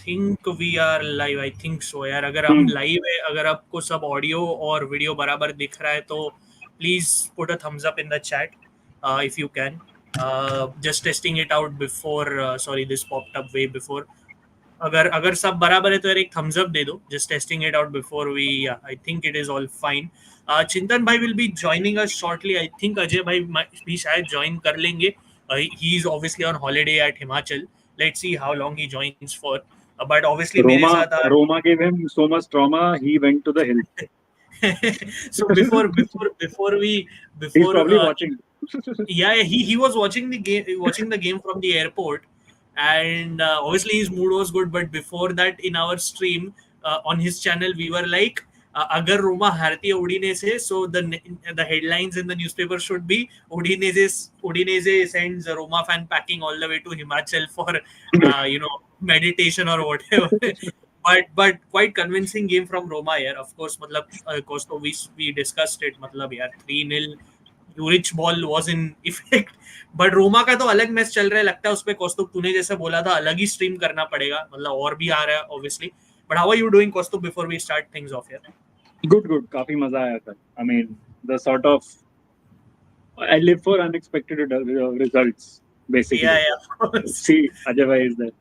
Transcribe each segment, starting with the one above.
think we are live. I think so यार. अगर हम live है, अगर आपको सब audio और video बराबर दिख रहा है तो please put a thumbs up in the chat if you can. Just testing it out before. Sorry, this popped up way before. अगर अगर सब बराबर है तो यार एक thumbs up दे दो. Just testing it out before we. I think it is all fine. चिंतन भाई will be joining us shortly. I think Ajay भाई भी शायद join कर लेंगे. He is obviously on holiday at Himachal. Let's see how long he joins for. But obviously मेरे साथ Roma gave him so much trauma. He went to the hills. So before he's probably watching. Yeah, he was watching the game from the airport, and obviously his mood was good. But before that, in our stream on his channel, we were like, "Agar Roma harti hai Udinese, so the headlines in the newspaper should be Udinese sends a Roma fan packing all the way to Himachal for meditation or whatever." But quite convincing game from Roma here. Of course, Costo, we discussed it. 3-0 Juric ball was in effect. But Roma का तो अलग match चल रहा है. लगता है उसपे कौस्तुभ तूने जैसे बोला था अलग ही स्ट्रीम करना पड़ेगा. और भी आ रहा है obviously. But how are you doing, Kostub, before we start things off here? Good. काफी मजा आया था. I mean, the sort of I live for unexpected results, basically. Yeah, of course. See, Ajay bhai is there.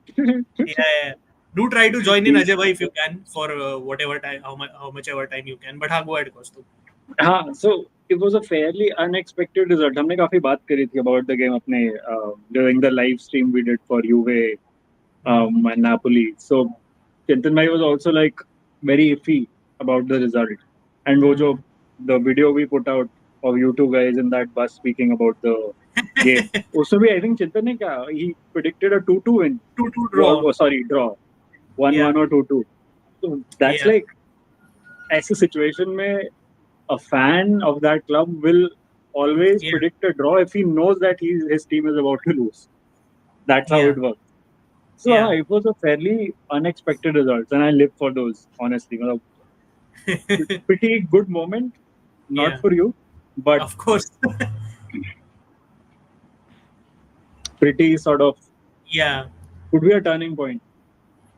yeah. Do try to join in, Ajay bhai, if you can, for whatever time, how much ever time you can. But go ahead, Kostub. So it was a fairly unexpected result. हमने काफी बात करी थी about the game अपने during the live stream we did for Juve and Napoli. So Chintan bhai was also like very iffy about the result. And the video we put out of you two guys in that bus speaking about the game. Also, I think Chintan ne kya, he predicted a 2-2 win. 2-2 draw. Draw. 1-1 or 2-2. So that's like ऐसे situation में a fan of that club will always predict a draw if he knows that his team is about to lose. That's how it works. So it was a fairly unexpected result, and I live for those, honestly. Pretty good moment, not for you, but of course. Pretty sort of could be a turning point.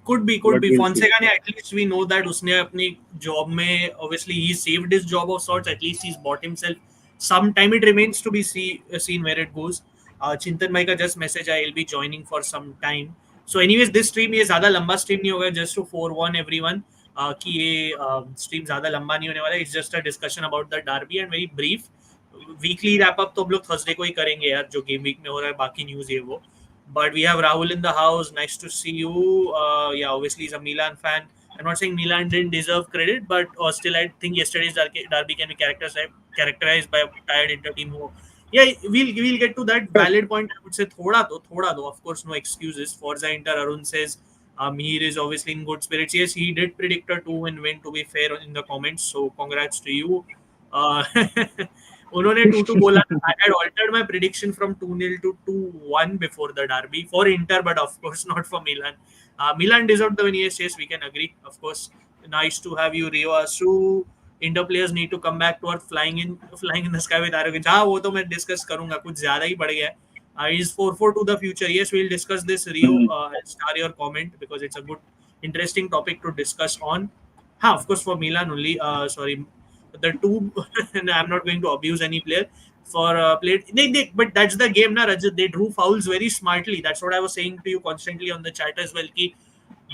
Could be. Fonseca ne, at least we know that उसने अपनी job में obviously he saved his job of sorts. At least he's bought himself some time. It remains to be seen where it goes. Chintan bhai का just message I will be joining for some time. So anyways, this stream ये ज़्यादा लंबा stream नहीं होगा. Just to forewarn everyone कि ये stream ज़्यादा लंबा नहीं होने वाला. It's just a discussion about the derby and very brief. Weekly wrap up तो हम लोग Thursday को ही करेंगे यार. जो game week में हो रहा है बाकी news ये वो. But we have Rahul in the house. Nice to see you. Obviously he's a Milan fan. I'm not saying Milan didn't deserve credit, but still I think yesterday's derby can be characterized by a tired Inter team. We'll get to that valid point. I would say thoda do. Of course, no excuses. Forza Inter, Arun says Mir is obviously in good spirits. Yes, he did predict a 2-win win, to be fair, in the comments. So congrats to you. उन्होंने 2-2 बोला. I had altered my prediction from 2-0 to 2-1 before the derby for Inter, but of course not for Milan. Milan deserved the win. Yes, we can agree. Of course, nice to have you, Rio Asu. Inter players need to come back to our flying in the sky with arrogance. वो तो मैं discuss करूँगा. कुछ ज़्यादा ही बढ़ गया. Is 4-4 to the future. Yes, we'll discuss this. Rio, star your comment because it's a good, interesting topic to discuss on. Of course, for Milan only. Sorry. The two, and I'm not going to abuse any player for played. But that's the game, na Rajat. They drew fouls very smartly. That's what I was saying to you constantly on the chat as well. Ki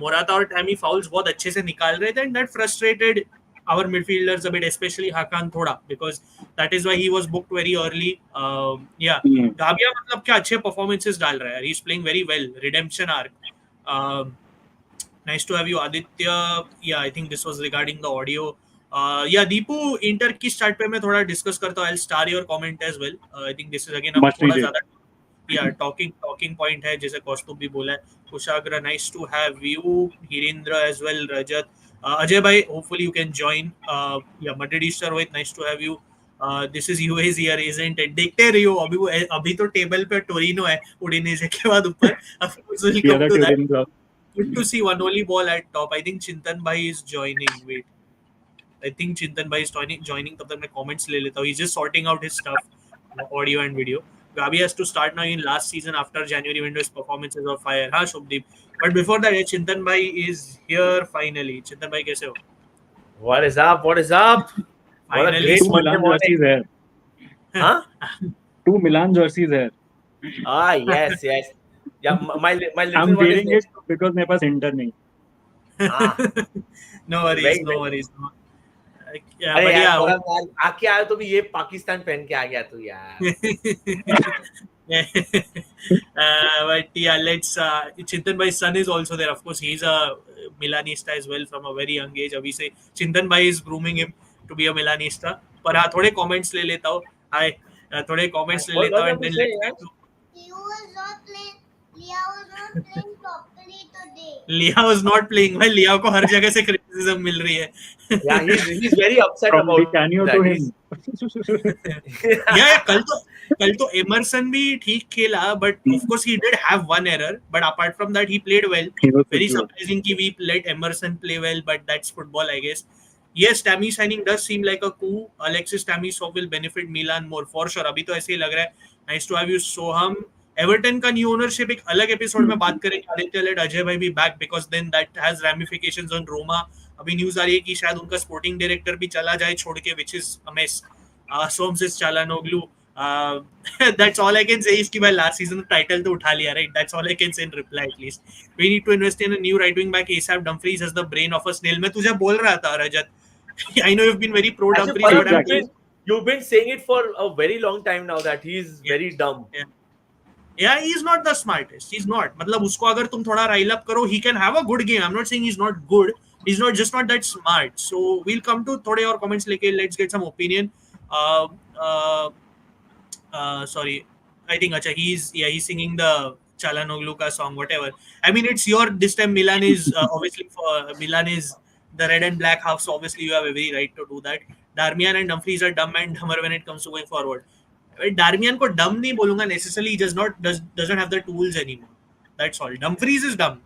Morata और Tammy fouls बहुत अच्छे से निकाल रहे थे, and that frustrated our midfielders a bit, especially Hakan thoda, because that is why he was booked very early. Gabia मतलब क्या अच्छे performances डाल रहा है. He's playing very well. Redemption arc. Nice to have you, Aditya. I think this was regarding the audio. Deepu, Inter की start पे मैं थोड़ा discuss करता हूँ. I'll star your comment as well. I think this is again थोड़ा ज़्यादा talking point है, जैसे कौस्तुभ भी बोला है. Kushagra, nice to have you. Hirendra as well. Rajat, Ajay bhai, hopefully you can join. Madridista Rohit, nice to have you. This is UA's year, isn't it? देखते रहियो. अभी तो टेबल पे टोरिनो है उडिनेजे के बाद ऊपर. Of course we'll come to that. Good to see one only ball at top. I think Chintan bhai is joining. Wait. I think Chintan bhai is joining. तब तक मैं comments ले लेता हूँ. He's just sorting out his stuff, audio and video. Gabi has to start now in last season after January window. His performances of fire. Shubdeep. But before that, Chintan bhai is here finally. Chintan bhai, कैसे हो? What is up? What is up? What a Finally, great 2 Monday Milan morning. jerseys है. Huh? 2 Milan jerseys है. Ah, yes, yes. Yeah, my little I'm one is wearing it because मेरे पास inter नहीं. ah, no worries, very, no very. worries. Yeah, अरे but यार yeah, थोड़ा यार आके आया तो भी ये पाकिस्तान पहन के आ गया तू यार. but yeah, let's. Chintan bhai's son is also there. Of course, he's a Milanista as well from a very young age. अभी से Chintan bhai is grooming him to be a Milanista. पर हाँ, थोड़े comments ले लेता हूँ. Hi, थोड़े comments ले लेता हूँ and then let's get to. He was not playing. Leah was not playing properly today. लिया was not playing. भाई लिया को हर जगह से criticism मिल रही है. Yeah, he's very upset From about Canio that. to him. Yeah, कल तो एमरसन भी ठीक खेला, but of course he did have one error, but apart from that he played well. He was Very good. surprising कि we let Emerson play well, but that's football, I guess. Yes, Tammy signing does seem like a coup. Alexis Tamiso will benefit Milan more for sure. अभी तो ऐसे ही लग रहा है. Nice to have you, Soham. Everton का new ownership एक अलग episode में बात करेंगे. आदित्य लेट अजय भाई भी back because then that has ramifications on Roma. अभी न्यूज आ रही है कि शायद उनका स्पोर्टिंग डायरेक्टर भी चला जाए छोड़ के, व्हिच इज अ मेस. सोमसिस Calhanoglu, that's all I can say is कि भाई लास्ट सीजन टाइटल तो उठा लिया, right? That's all I can say in reply at least. We need to invest in a new right wing back ASAP. Dumfries has the brain of a snail. मैं तुझे बोल रहा था रजत. I know you've been very pro Actually, Dumfries, but exactly. you've been saying it for a very long time now that he's very dumb. Yeah, he's not the smartest. He's not. मतलब उसको अगर तुम थोड़ा rile up करो, he can have a good game. I'm not saying he's not good. He's not just not that smart. So we'll come to थोड़े और comments लेके. Let's get some opinion. Sorry, I think acha he's singing the Chalanoglu ka song, whatever. I mean, it's your this time. Milan is obviously for Milan is the red and black half, so obviously you have every right to do that. Darmian and Dumfries are dumb and dumber when it comes to going forward. Darmian को dumb नहीं बोलूँगा necessarily. He doesn't have the tools anymore. That's all. Dumfries is dumb.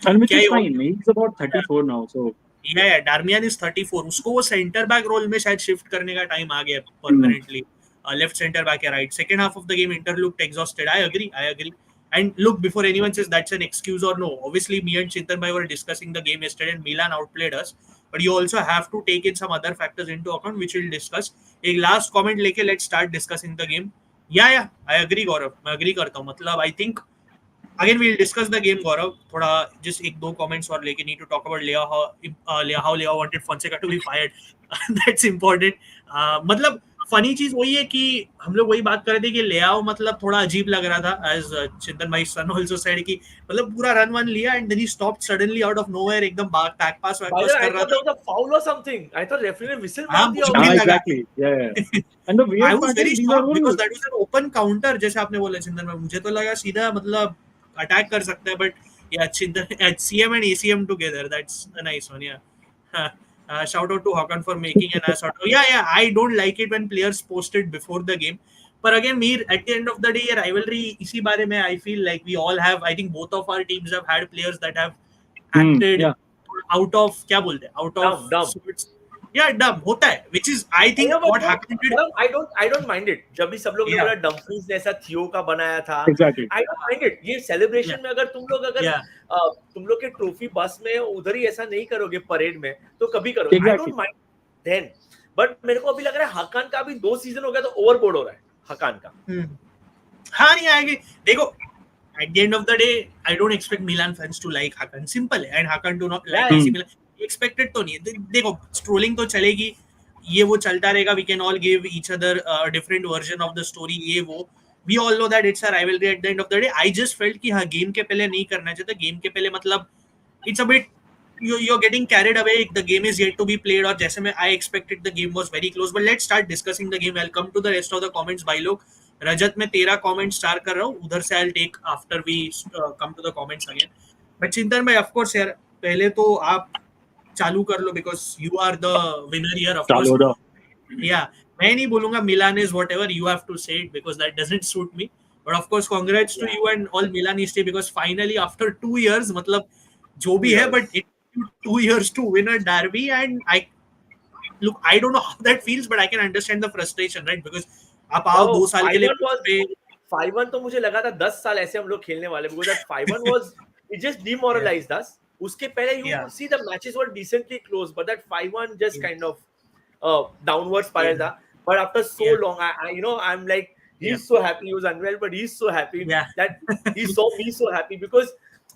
And which is fine. He's about 34 now, so. Yeah, Darmian is 34. उसको वो centre back role में शायद shift करने का time आ गया परमानेंटली. Left center back या right. Second half of the game, Inter looked exhausted. I agree. And look, before anyone says that's an excuse or no, obviously me and Chintan bhai were discussing the game yesterday and Milan outplayed us. But you also have to take in some other factors into account, which we'll discuss. एक last comment लेके let's start discussing the game. Yeah, I agree, Gaurav. मैं agree करता हूँ. मतलब I think again we'll discuss the game, Gaurav. थोड़ा just एक दो comments और लेके need to talk about how Leo wanted Fonseca to be fired. That's important. मतलब फनी चीज वही है कि हम लोग वही बात कर रहे थे कि लेआओ मतलब थोड़ा अजीब लग रहा था, एज चिंतन भाई सन आल्सो सेड कि मतलब पूरा रन वन लिया and then he stopped suddenly out of nowhere, एकदम बैक पास कर रहा था. फाउल और समथिंग. आई थॉट रेफरी ने विसल मार दिया. Exactly. Yeah. And the weird part is these are all because that was an open counter जैसे आपने बोला चिंतन भाई. मुझे तो लगा सीधा मतलब अटैक कर सकता है, बट या चिंतन CM and ACM together, that's a nice one. Yeah. Shout out to Hakan for making an ass out of. Yeah, I don't like it when players post it before the game. But again, Mir, at the end of the day, rivalry, इसी बारे में I feel like we all have. I think both of our teams have had players that have acted out of क्या बोलते हैं, out of dumb. sorts. Yeah, dumb होता है, which is I think what Hakan did. I don't mind it. जब भी सब लोग ने बोला डम्फ्रीज ने ऐसा थियो का बनाया था. Exactly. I don't mind it. ये सेलिब्रेशन में अगर तुम लोग के ट्रॉफी बस में उधर ही ऐसा नहीं करोगे परेड में तो कभी करोगे. I don't mind then. But मेरे को अभी लग रहा है हकान का अभी 2 सीजन हो गया तो ओवरबोर्ड हो रहा है हकान का. हाँ नहीं आएगी. देखो, at the end of the day, I don't expect Milan fans to like Hakan. Simple है. And Hakan do not like AC Milan. Expected तो नहीं है. देखो, ट्रोलिंग तो चलेगी, ये वो चलता रहेगा. We can all give each other a different version of the story. ये वो. We all know that it's a rivalry at the end of the day. I just felt कि हाँ गेम के पहले नहीं करना चाहिए था. गेम के पहले मतलब it's a bit you're getting carried away. The game is yet to be played. और जैसे मैं I expected the game was very close. But let's start discussing the game. I'll come to the rest of the comments by लोग. रजत मैं तेरा comment start कर रहा हूँ, उधर से I'll take after we come to the comments again. But चिंतन भाई, of course यार, पहले तो आप चालू कर लो because you are the winner here, of course. Yeah, मैं नहीं बोलूँगा Milan is whatever, you have to say it because that doesn't suit me. But of course, congrats to you and all Milanisti because finally after 2 years, मतलब जो भी है, but it took 2 years to win a derby and I don't know how that feels, but I can understand the frustration, right? Because आप आओ 2 साल के लिए 5-1 तो मुझे लगा था 10 साल ऐसे हम लोग खेलने वाले because that 5-1 was it just demoralized us. Uske pehle you Yeah. see the matches were decently close, but that 5-1 just kind of downward spiral tha. But after so long, I you know, I'm like, he's so happy. He was unwell, but he's so happy that he saw me so happy because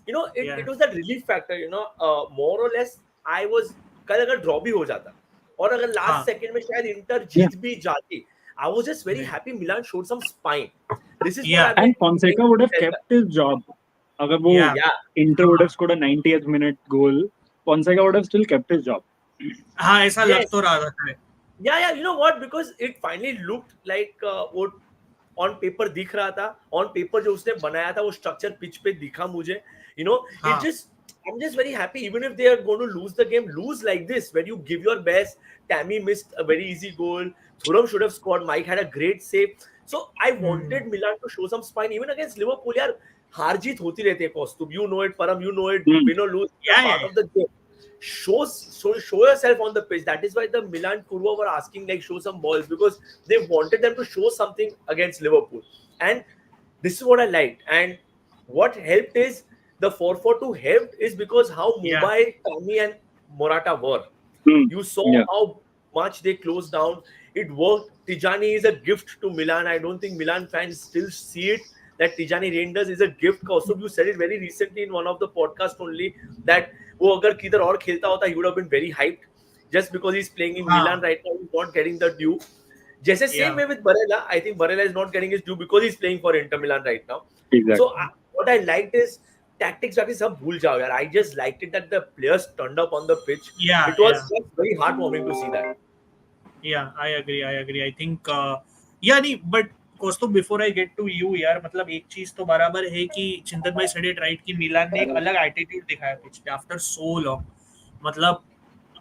you know it was that relief factor. You know, more or less I was कल अगर draw भी हो जाता और अगर last second में शायद inter जीत भी जाती, I was just very happy Milan showed some spine. This is what and Fonseca would have kept his job. अगर वो Inter would have scored a 90th minute goal, Fonseca would have still kept his job. हाँ ऐसा लग तो रहा था. Yeah, you know what? Because it finally looked like वो on paper दिख रहा था. On paper जो उसने बनाया था वो structure pitch पे दिखा मुझे. You know, it just I'm just very happy. Even if they are going to lose the game, lose like this, where you give your best. Tammy missed a very easy goal. Thuram should have scored. Mike had a great save. So I wanted Milan to show some spine. Even against Liverpool, यार हार जीत होती रहती है कौस्तुभ. You know it, Param. You know it. Win or lose, part of the game. Show yourself on the pitch. That is why the Milan Kurva were asking like show some balls because they wanted them to show something against Liverpool. And this is what I liked. And what helped is the 4-4-2 helped is because how mobile Tammy and Morata were. You saw how much they closed down. It worked. Tijjani is a gift to Milan. I don't think Milan fans still see it. That Tijjani Reijnders is a gift. Also, you said it very recently in one of the podcasts only that वो अगर किधर और खेलता होता he would have been very hyped. Just because he's playing in Milan right now, he's not getting the due. जैसे same way with Barella, I think Barella is not getting his due because he's playing for Inter Milan right now. Exactly. So what I liked is tactics बाकी सब भूल जाओ यार. I just liked it that the players turned up on the pitch. It was just very heartwarming to see that. Yeah, I agree. I think नहीं but कोस्तो before I get to you यार मतलब एक चीज तो बराबर है कि चिंतन भाई said it right कि मिलान ने एक अलग एटीट्यूड दिखाया पिच पे आफ्टर सो लॉन्ग. मतलब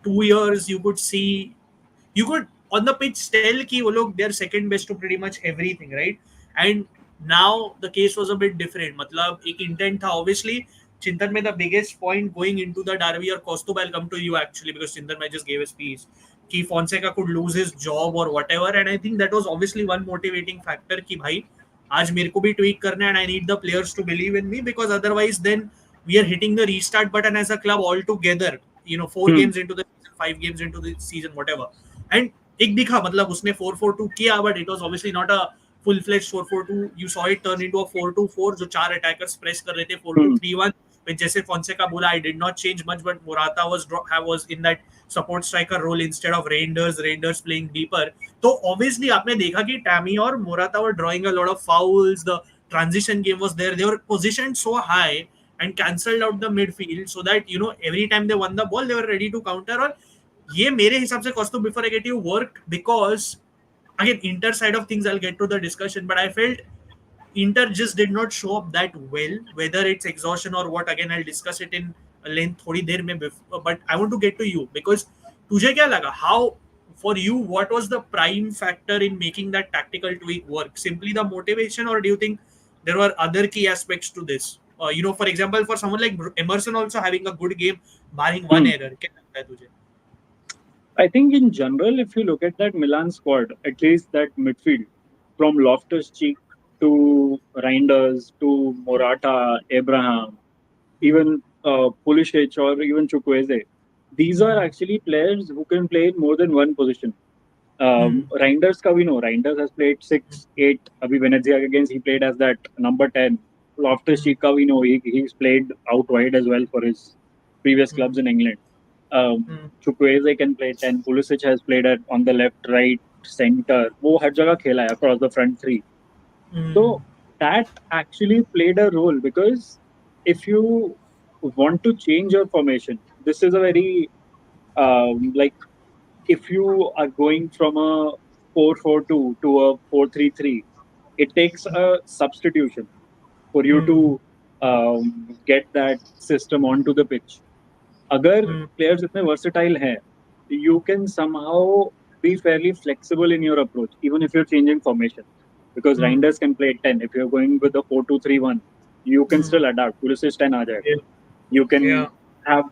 2 years you could on the pitch tell कि वो लोग they are second best to pretty much everything, right? And now the case was a bit different. मतलब एक intent था obviously. चिंतन में the biggest point going into the derby or Kosto, I'll come to you actually because Chintan Bhai just gave a speech कि Fonseca could lose his job or whatever, and I think that was obviously one motivating factor कि भाई आज मेरे को भी tweak करना है and I need the players to believe in me because otherwise then we are hitting the restart button as a club all together, you know, 4 games into the season, 5 games into the season, whatever. And एक दिखा मतलब उसने 4-4-2 किया but it was obviously not a full-fledged 4-4-2. You saw it turn into a 4-2-4 जो 4 attackers press कर रहे थे 4-2-3-1. When जैसे Fonseca बोला I did not change much but Morata was in that support striker role instead of Reijnders playing deeper. तो obviously आपने देखा कि Tammy और Morata were drawing a lot of fouls. The transition game was there. They were positioned so high and cancelled out the midfield so that you know every time they won the ball they were ready to counter. और ये मेरे हिसाब से Kosto before I get you worked because again Inter side of things I'll get to the discussion but I felt Inter just did not show up that well, whether it's exhaustion or what. Again, I'll discuss it in length थोड़ी देर में. But I want to get to you because तुझे क्या लगा? How for you? What was the prime factor in making that tactical tweak work? Simply the motivation, or do you think there were other key aspects to this? You know, for example, for someone like Emerson also having a good game, barring one error, क्या लगता है तुझे? I think in general, if you look at that Milan squad, at least that midfield, from Loftus-Cheek to Reijnders to Morata, Abraham, even Pulisic or even Chukwueze, these are actually players who can play in more than one position. Reijnders ka we know. Reijnders has played 6, 8. Abhi Venezia against he played as that number 10. Loftus-Cheek ka we know he's played out wide as well for his previous clubs in England. Chukwueze can play 10. Pulisic has played on the left, right, center. वो हर जगह खेला है across the front three. So that actually played a role because if you want to change your formation, this is a very like if you are going from a 4-4-2 to a 4-3-3, it takes a substitution for you to get that system onto the pitch. अगर players इतने versatile हैं, you can somehow be fairly flexible in your approach, even if you're changing formation. Because Reijnders can play 10. If you're going with a 4-2-3-1, you can still adapt. Pulisic 10 आ जाएगा. You can have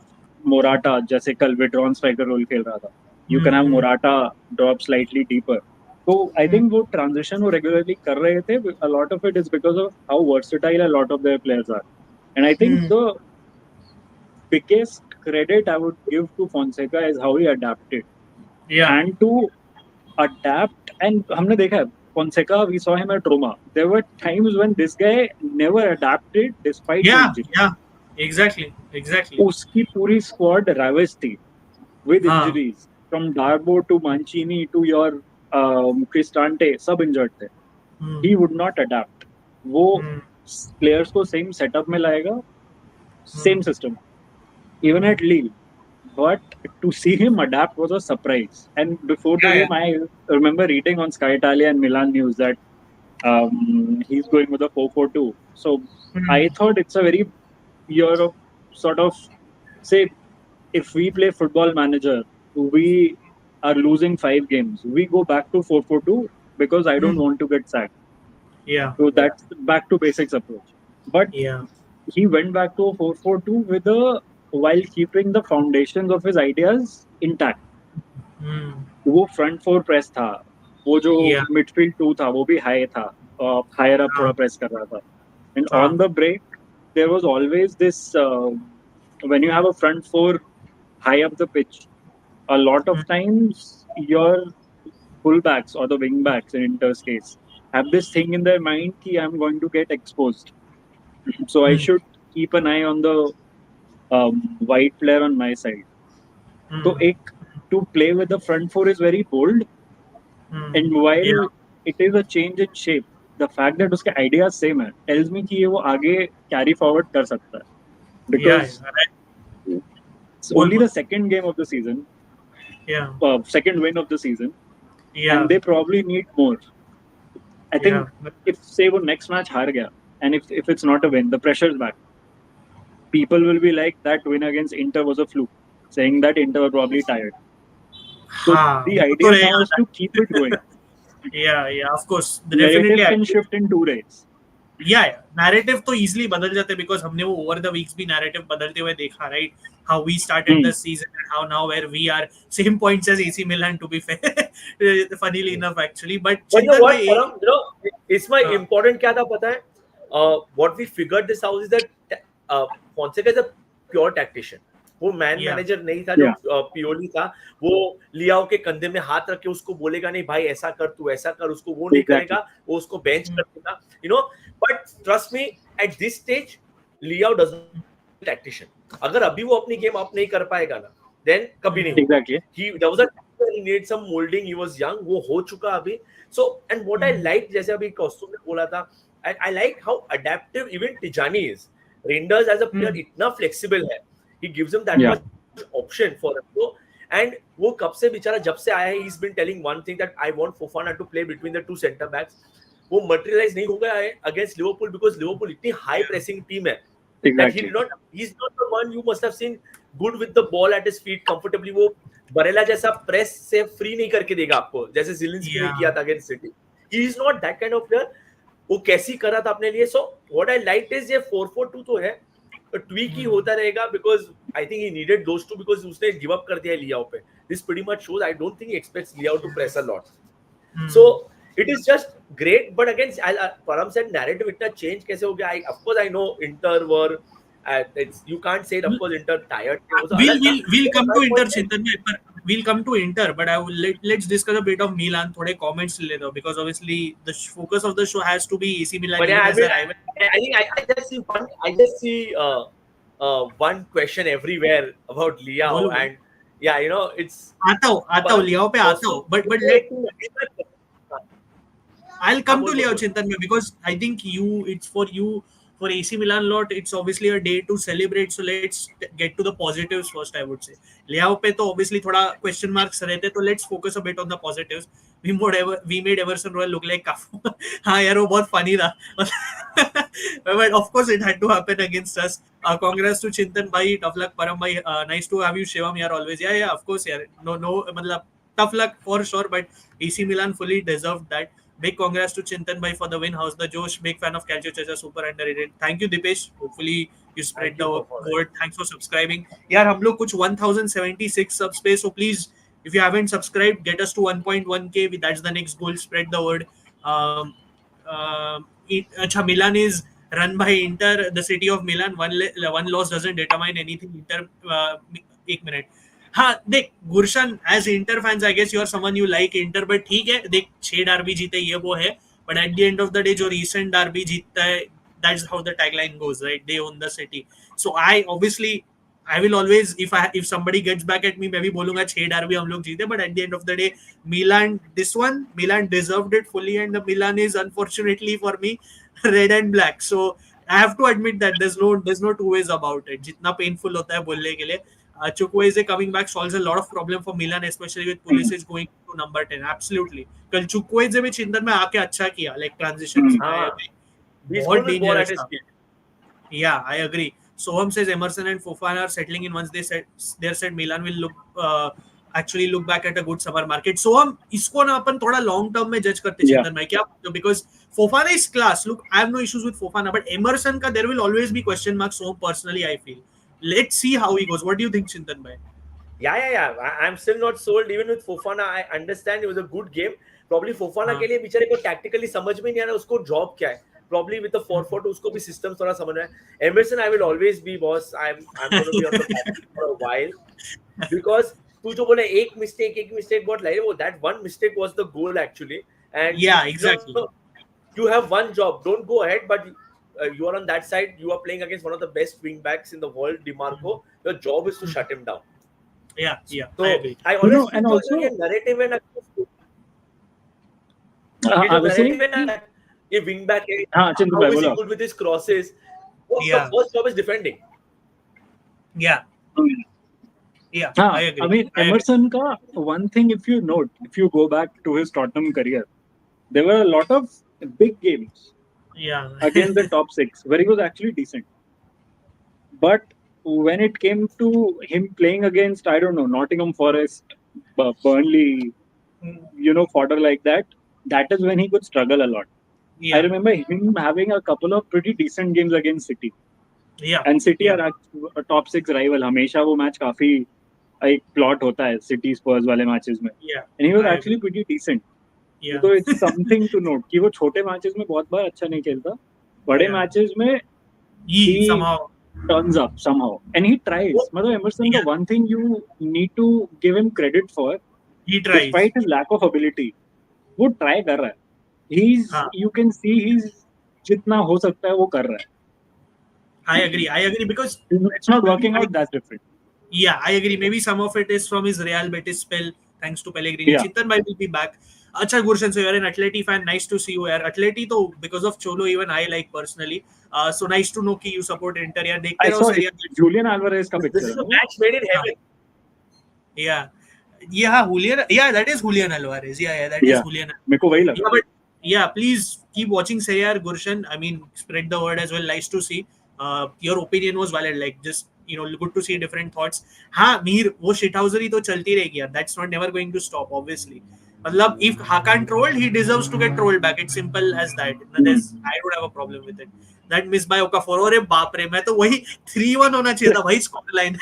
Morata, जैसे कल withdrawn striker role खेल रहा था. You can have Morata drop slightly deeper. So I think वो transition वो regularly कर रहे थे. A lot of it is because of how versatile a lot of their players are. And I think the biggest credit I would give to Fonseca is how he adapted. Yeah. And to adapt, and हमने देखा है, Fonseca, we saw him at Roma. There were times when this guy never adapted despite the Yeah. injury. Yeah. Exactly. उसकी पूरी squad ravaged थी with हाँ. injuries. From Darbo to Mancini to your Cristante, सब injured थे. He would not adapt. वो players को same setup में लाएगा, same system. Even at Lille. But to see him adapt was a surprise. And before the game, I remember reading on Sky Italia and Milan News that he's going with a 4-4-2. So I thought it's a very year of sort of, say, if we play Football Manager, we are losing 5 games. We go back to 4-4-2 because I don't want to get sacked. Yeah. So that's back to basics approach. But Yeah. he went back to a 4-4-2 while keeping the foundations of his ideas intact. वो front 4 press था, वो जो midfield 2 था, वो भी high था, higher up थोड़ा press कर रहा था. And on the break, there was always this, when you have a front 4 high up the pitch, a lot of times your fullbacks or the wing backs in Inter's case have this thing in their mind कि I'm going to get exposed. So I should keep an eye on the wide player on my side. So to play with the front 4 is very bold. And while it is a change in shape, the fact that उसके ideas same है tells me कि ये वो आगे carry forward कर सकता है. Because it's only the second game of the season. Second win of the season. And they probably need more. I think if say वो next match हार गया, and if it's not a win, the pressure is back. People will be like that win against Inter was a fluke, saying that Inter were probably tired. So the idea now is to keep it going. Yeah, of course. The narrative can shift in 2 ways. Yeah, narrative तो easily बदल जाते because हमने वो over the weeks भी narrative बदलते हुए देखा, right? How we started the season and how now where we are, same points as AC Milan to be fair. Funnily enough, actually, but you know what, Param, इसमें important क्या था पता है? What we figured this out is that Fonseca is a pure tactician. वो manager नहीं था जो purely था. वो लियाओ के कंधे में हाथ रख के उसको बोलेगा नहीं भाई ऐसा कर, तू ऐसा कर, उसको वो नहीं करेगा, वो उसको बेंच कर देगा, but trust me at this stage Leao does not tactician. अगर अभी वो अपनी गेम अप नहीं कर पाएगा ना, देन कभी नहीं. Exactly. He needed some molding. He was young. वो हो चुका अभी. So and what I liked, जैसे अभी कौस्तुभ ने बोला था, I like how adaptive even Tijjani is. Reijnders as a player इतना flexible है. He gives him that much option for him. So, and वो कब से बेचारा जब से आया है, he's been telling one thing that I want Fofana to play between the 2 center backs. वो materialize नहीं हो गया है against Liverpool because Liverpool इतनी high pressing team है. Exactly. He's not the one you must have seen good with the ball at his feet comfortably. वो बरेला जैसा press से free नहीं करके देगा आपको, जैसे Zielinski ने किया था against City. He is not that kind of player. वो कैसी कर रहा था अपने लिए. So what I liked is ये 4-4-2 तो है, ट्वीक ही होता रहेगा because I think he needed those two because उसने give up कर दिया लियाओ पे. This pretty much shows I don't think he expects Liao to press a lot. So it is just great, but again, Param said narrative इतना change कैसे हो गया? Of course I know Inter were you can't say of course Inter tired. We'll come to Inter Chintan में, we'll come to Inter, but let's discuss a bit of Milan. थोड़े comments ले दो because obviously the focus of the show has to be AC Milan. But I just see one question everywhere about Liao and it's आता हूँ लियाओ पे आता हूँ, but I'll come to Liao Chintan में because I think it's for you. For AC Milan lot, it's obviously a day to celebrate. So let's get to the positives first, I would say. Liao पे तो obviously थोड़ा question marks रहते, तो let's focus a bit on the positives. We made Emerson Royal look like काफू. हाँ यार वो बहुत funny था. But of course it had to happen against us. Congrats to Chintan bhai, tough luck Param bhai. Nice to have you Shivam yaar always. Yeah, of course yaar. No, मतलब tough luck for sure, but AC Milan fully deserved that. Big congrats to Chintan bhai for the win. How's the Josh? Big fan of Calcio Charcha, super underrated. Thank you Dipesh. Hopefully you spread the word. Thanks for subscribing. यार हम लोग कुछ 1076 subspace, so please if you haven't subscribed, get us to 1.1k. That's the next goal. Spread the word. अच्छा Milan is run by Inter, the city of Milan. One loss doesn't determine anything. Inter, एक minute. हाँ देख Gurshan as Inter fans I guess you are someone you like Inter but ठीक है देख 6 derby जीते ये वो है but at the end of the day जो रीसेंट डार्बी जीतता है that's how the tagline goes right they own the city so I obviously I will always if somebody gets back at me मैं भी बोलूंगा 6 Derby हम लोग जीते but at the end of the day Milan deserved it fully and the Milan is unfortunately for me red and black so I have to admit that there's no two ways about it जितना painful होता है बोलने के लिए Chukwueze coming back solves a lot of problem for Milan especially with Pulisic going to number 10 absolutely कल Chukwueze भी चिंतन में आके अच्छा किया like transitions बहुत dangerous था yeah I agree Soham says Emerson and Fofana are settling in once they're said Milan will actually look back at a good summer market. Soham, इसको ना अपन थोड़ा long term में judge करते चिंतन भाई क्या because Fofana is class. Look, I have no issues with Fofana, but Emerson का there will always be question marks. Soham personally I feel. Let's see how he goes. What do you think, Chintan bhai? Yeah. I'm still not sold. Even with Fofana, I understand it was a good game. Probably Fofana के लिए बेचारे को tactically समझ में नहीं आ रहा उसको job क्या है. Probably with the 4-4 उसको भी system थोड़ा समझ में है. Emerson, I will always be boss. I'm going to be on the back for a while because तू जो बोले एक mistake बहुत लाये वो that one mistake was the goal actually. And yeah, exactly. You have one job. Don't go ahead, but you are on that side. You are playing against one of the best wing backs in the world, DiMarco. Your job is to shut him down. Yeah. So I agree. I always and also narrative and a wing back. How is he good with his crosses? The first job is defending. Yeah. I agree. I mean, Emerson ka one thing if you go back to his Tottenham career, there were a lot of big games against the top 6 where he was actually decent. But when it came to him playing against, I don't know, Nottingham Forest, Burnley, fodder like that is when he could struggle a lot. I remember him having a couple of pretty decent games against City. And City are a top 6 rival. हमेशा वो match काफी एक plot होता है City Spurs वाले matches में. And he was actually pretty decent. So it's something to note कि वो छोटे matches में बहुत बार अच्छा नहीं खेलता. बड़े matches में he somehow turns up somehow and he tries. मतलब Emerson the one thing you need to give him credit for. He tries. Despite his lack of ability, वो try कर रहा है. You can see he's जितना हो सकता है वो कर रहा है. I agree because it's not working out. That's different. Yeah, I agree. Maybe some of it is from his Real Betis spell, thanks to Pellegrini. Chintan bhai will be back. Acha Gurshan, so you're an Atleti fan. Nice to see you here. Atleti, though, because of Cholo, even I like personally. So nice to know that you support Inter. I saw Julian Alvarez ka picture. This is a match made in heaven. Yeah, Julian. Yeah, that is Julian Alvarez. Yeah, that is Julian. मेरे को वही लगा. Yeah, please keep watching Serie A, Gurshan. I mean, spread the word as well. Nice to see. Your opinion was valid. Like, just good to see different thoughts. हाँ, मीर वो shithousery तो चलती रहेगी यार. That's not never going to stop, obviously. मतलब if Hakan trolled, he deserves to get trolled back. It's simple as that. I don't have a problem with it. That miss by Okafor. अरे बाप रे, मैं तो वही 3-1 होना चाहिए था भाई scoreline.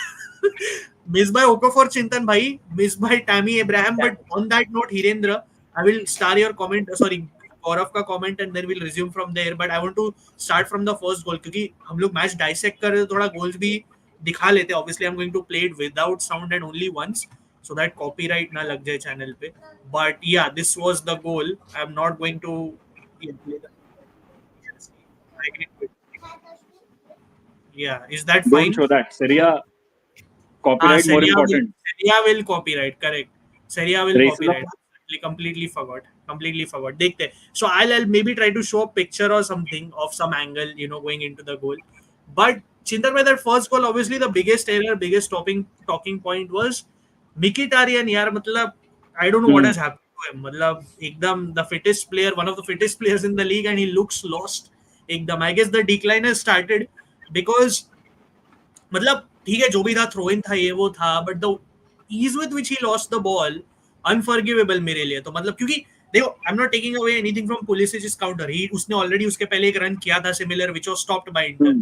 Miss by Okafor, Chintan भाई. Miss by Tammy Abraham. But on that note, Hirendra, I will star your comment. Sorry. Gaurav का comment and then we'll resume from there. But I want to start from the first goal क्योंकि हम लोग match dissect कर रहे तो थोड़ा goals भी दिखा लेते. Obviously, I'm going to play it without sound and only once so that copyright ना लग जाए channel पे. But yeah, this was the goal. I'm not going to play the. Yeah, is that fine? Don't show that. Serie A copyright more important. Serie A will copyright. Correct. Serie A will copyright. Completely forgot. देखते. So I'll maybe try to show a picture or something of some angle, going into the goal. But Chintan by that first goal, obviously the biggest error, biggest talking point was Mkhitaryan. यार मतलब I don't know what has happened to him. मतलब एकदम the fittest player, one of the fittest players in the league, and he looks lost. एकदम I guess the decline has started because मतलब ठीक है जो भी था throw in था ये वो था, but the ease with which he lost the ball unforgivable मेरे लिए. तो मतलब क्योंकि देखो I'm not taking away anything from Pulisic's counter. उसने already उसके पहले एक रन किया था similar which was stopped by Inter.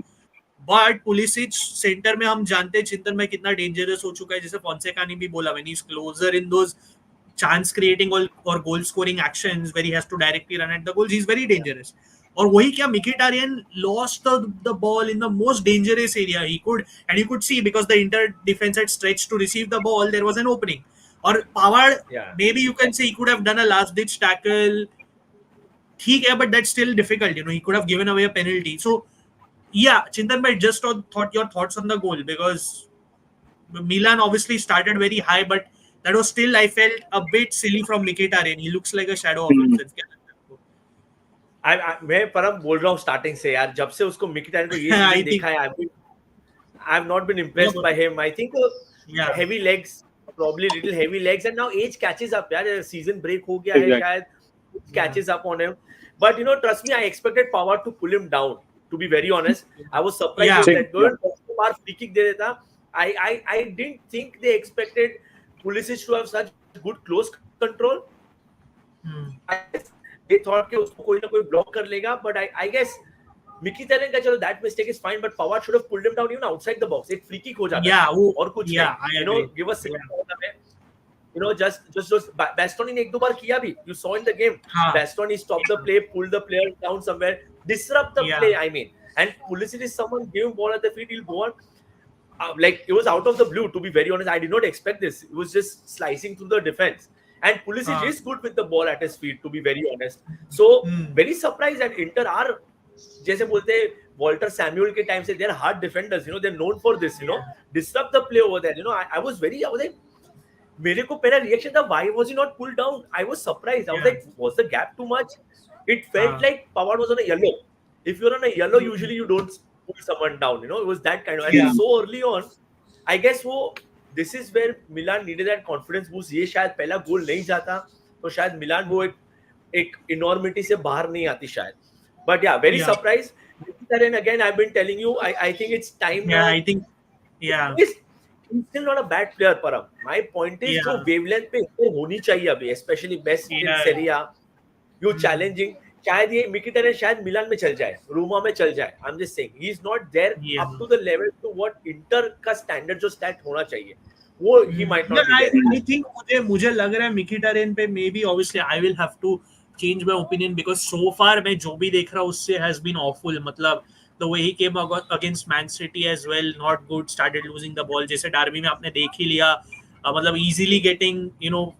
But Pulisic center में हम जानते हैं चिंतन में कितना dangerous हो चुका है. जैसे Fonseca ने भी बोला, when he's closer in those chance creating or goal scoring actions where he has to directly run at the goals, he's very dangerous. और वही क्या Mkhitaryan lost the ball in the most dangerous area he could, and you could see because the Inter defense had stretched to receive the ball, there was an opening. Or Pavard, maybe you can say he could have done a last ditch tackle, ठीक है, but that's still difficult, you know, he could have given away a penalty. So yeah, Chintan bhai, just thought your thoughts on the goal, because Milan obviously started very high, but that was still, I felt, a bit silly from Mkhitaryan. He looks like a shadow of himself. मैं परम बोल रहा हूँ starting से यार, जब से उसको Mkhitaryan को ये सीजन देखा है, I have not been impressed by him. I think heavy legs, probably little heavy legs, and now age catches up यार, season break हो गया है शायद, catches up on him. But you know, trust me, I expected Pavard to pull him down. To be very honest, I was surprised that good free kick दे देता. I didn't think they expected Pulisic to have such good close control. They thought कि उसको कोई ना कोई block कर लेगा, but I guess Mkhitaryan का चलो that mistake is fine, but Pavard should have pulled him down even outside the box. एक free kick हो जाता है और कुछ नहीं, you know, give us you know, just Bastoni ने एक दो बार किया भी, you saw in the game. Bastoni stopped the play, pulled the player down somewhere, disrupt the play. I mean, and Pulisic is someone give him ball at the feet, he'll go on. Like it was out of the blue. To be very honest, I did not expect this. It was just slicing through the defense. And Pulisic is good with the ball at his feet, to be very honest. So very surprised that Inter are, जैसे बोलते हैं Walter Samuel के time से, they're hard defenders. You know, they're known for this. You know, disrupt the play over there. You know, I was like, मेरे को पहला reaction था, why was he not pulled down? I was surprised. I was like, was the gap too much? It felt like Pavard was on a yellow. If you're on a yellow, usually you don't pull someone down. You know, it was that kind of. And so early on, I guess this is where Milan needed that confidence boost. ये शायद पहला गोल नहीं जाता, तो शायद Milan वो एक enormity से बाहर नहीं आती शायद. But yeah, very surprised. And again, I've been telling you, I think it's time now. I think, He's still not a bad player, Param. My point is, जो wavelength पे होनी चाहिए अभी, especially best in Serie A, you challenging. शायद ये Mkhitaryan शायद मिलान में चल जाए, रोमा में चल जाए. I'm just saying, he's not there up to the level to what Inter का standard जो stat होना चाहिए. वो he might not be there. I think मुझे लग रहा है Mkhitaryan पे maybe obviously I will have to change my opinion, because so far मैं जो भी देख रहा हूँ उससे has been awful. मतलब the way he came against Man City as well, not good, started losing the ball. जैसे डार्बी में आपने देख ही लिया, मतलब easily getting, you know,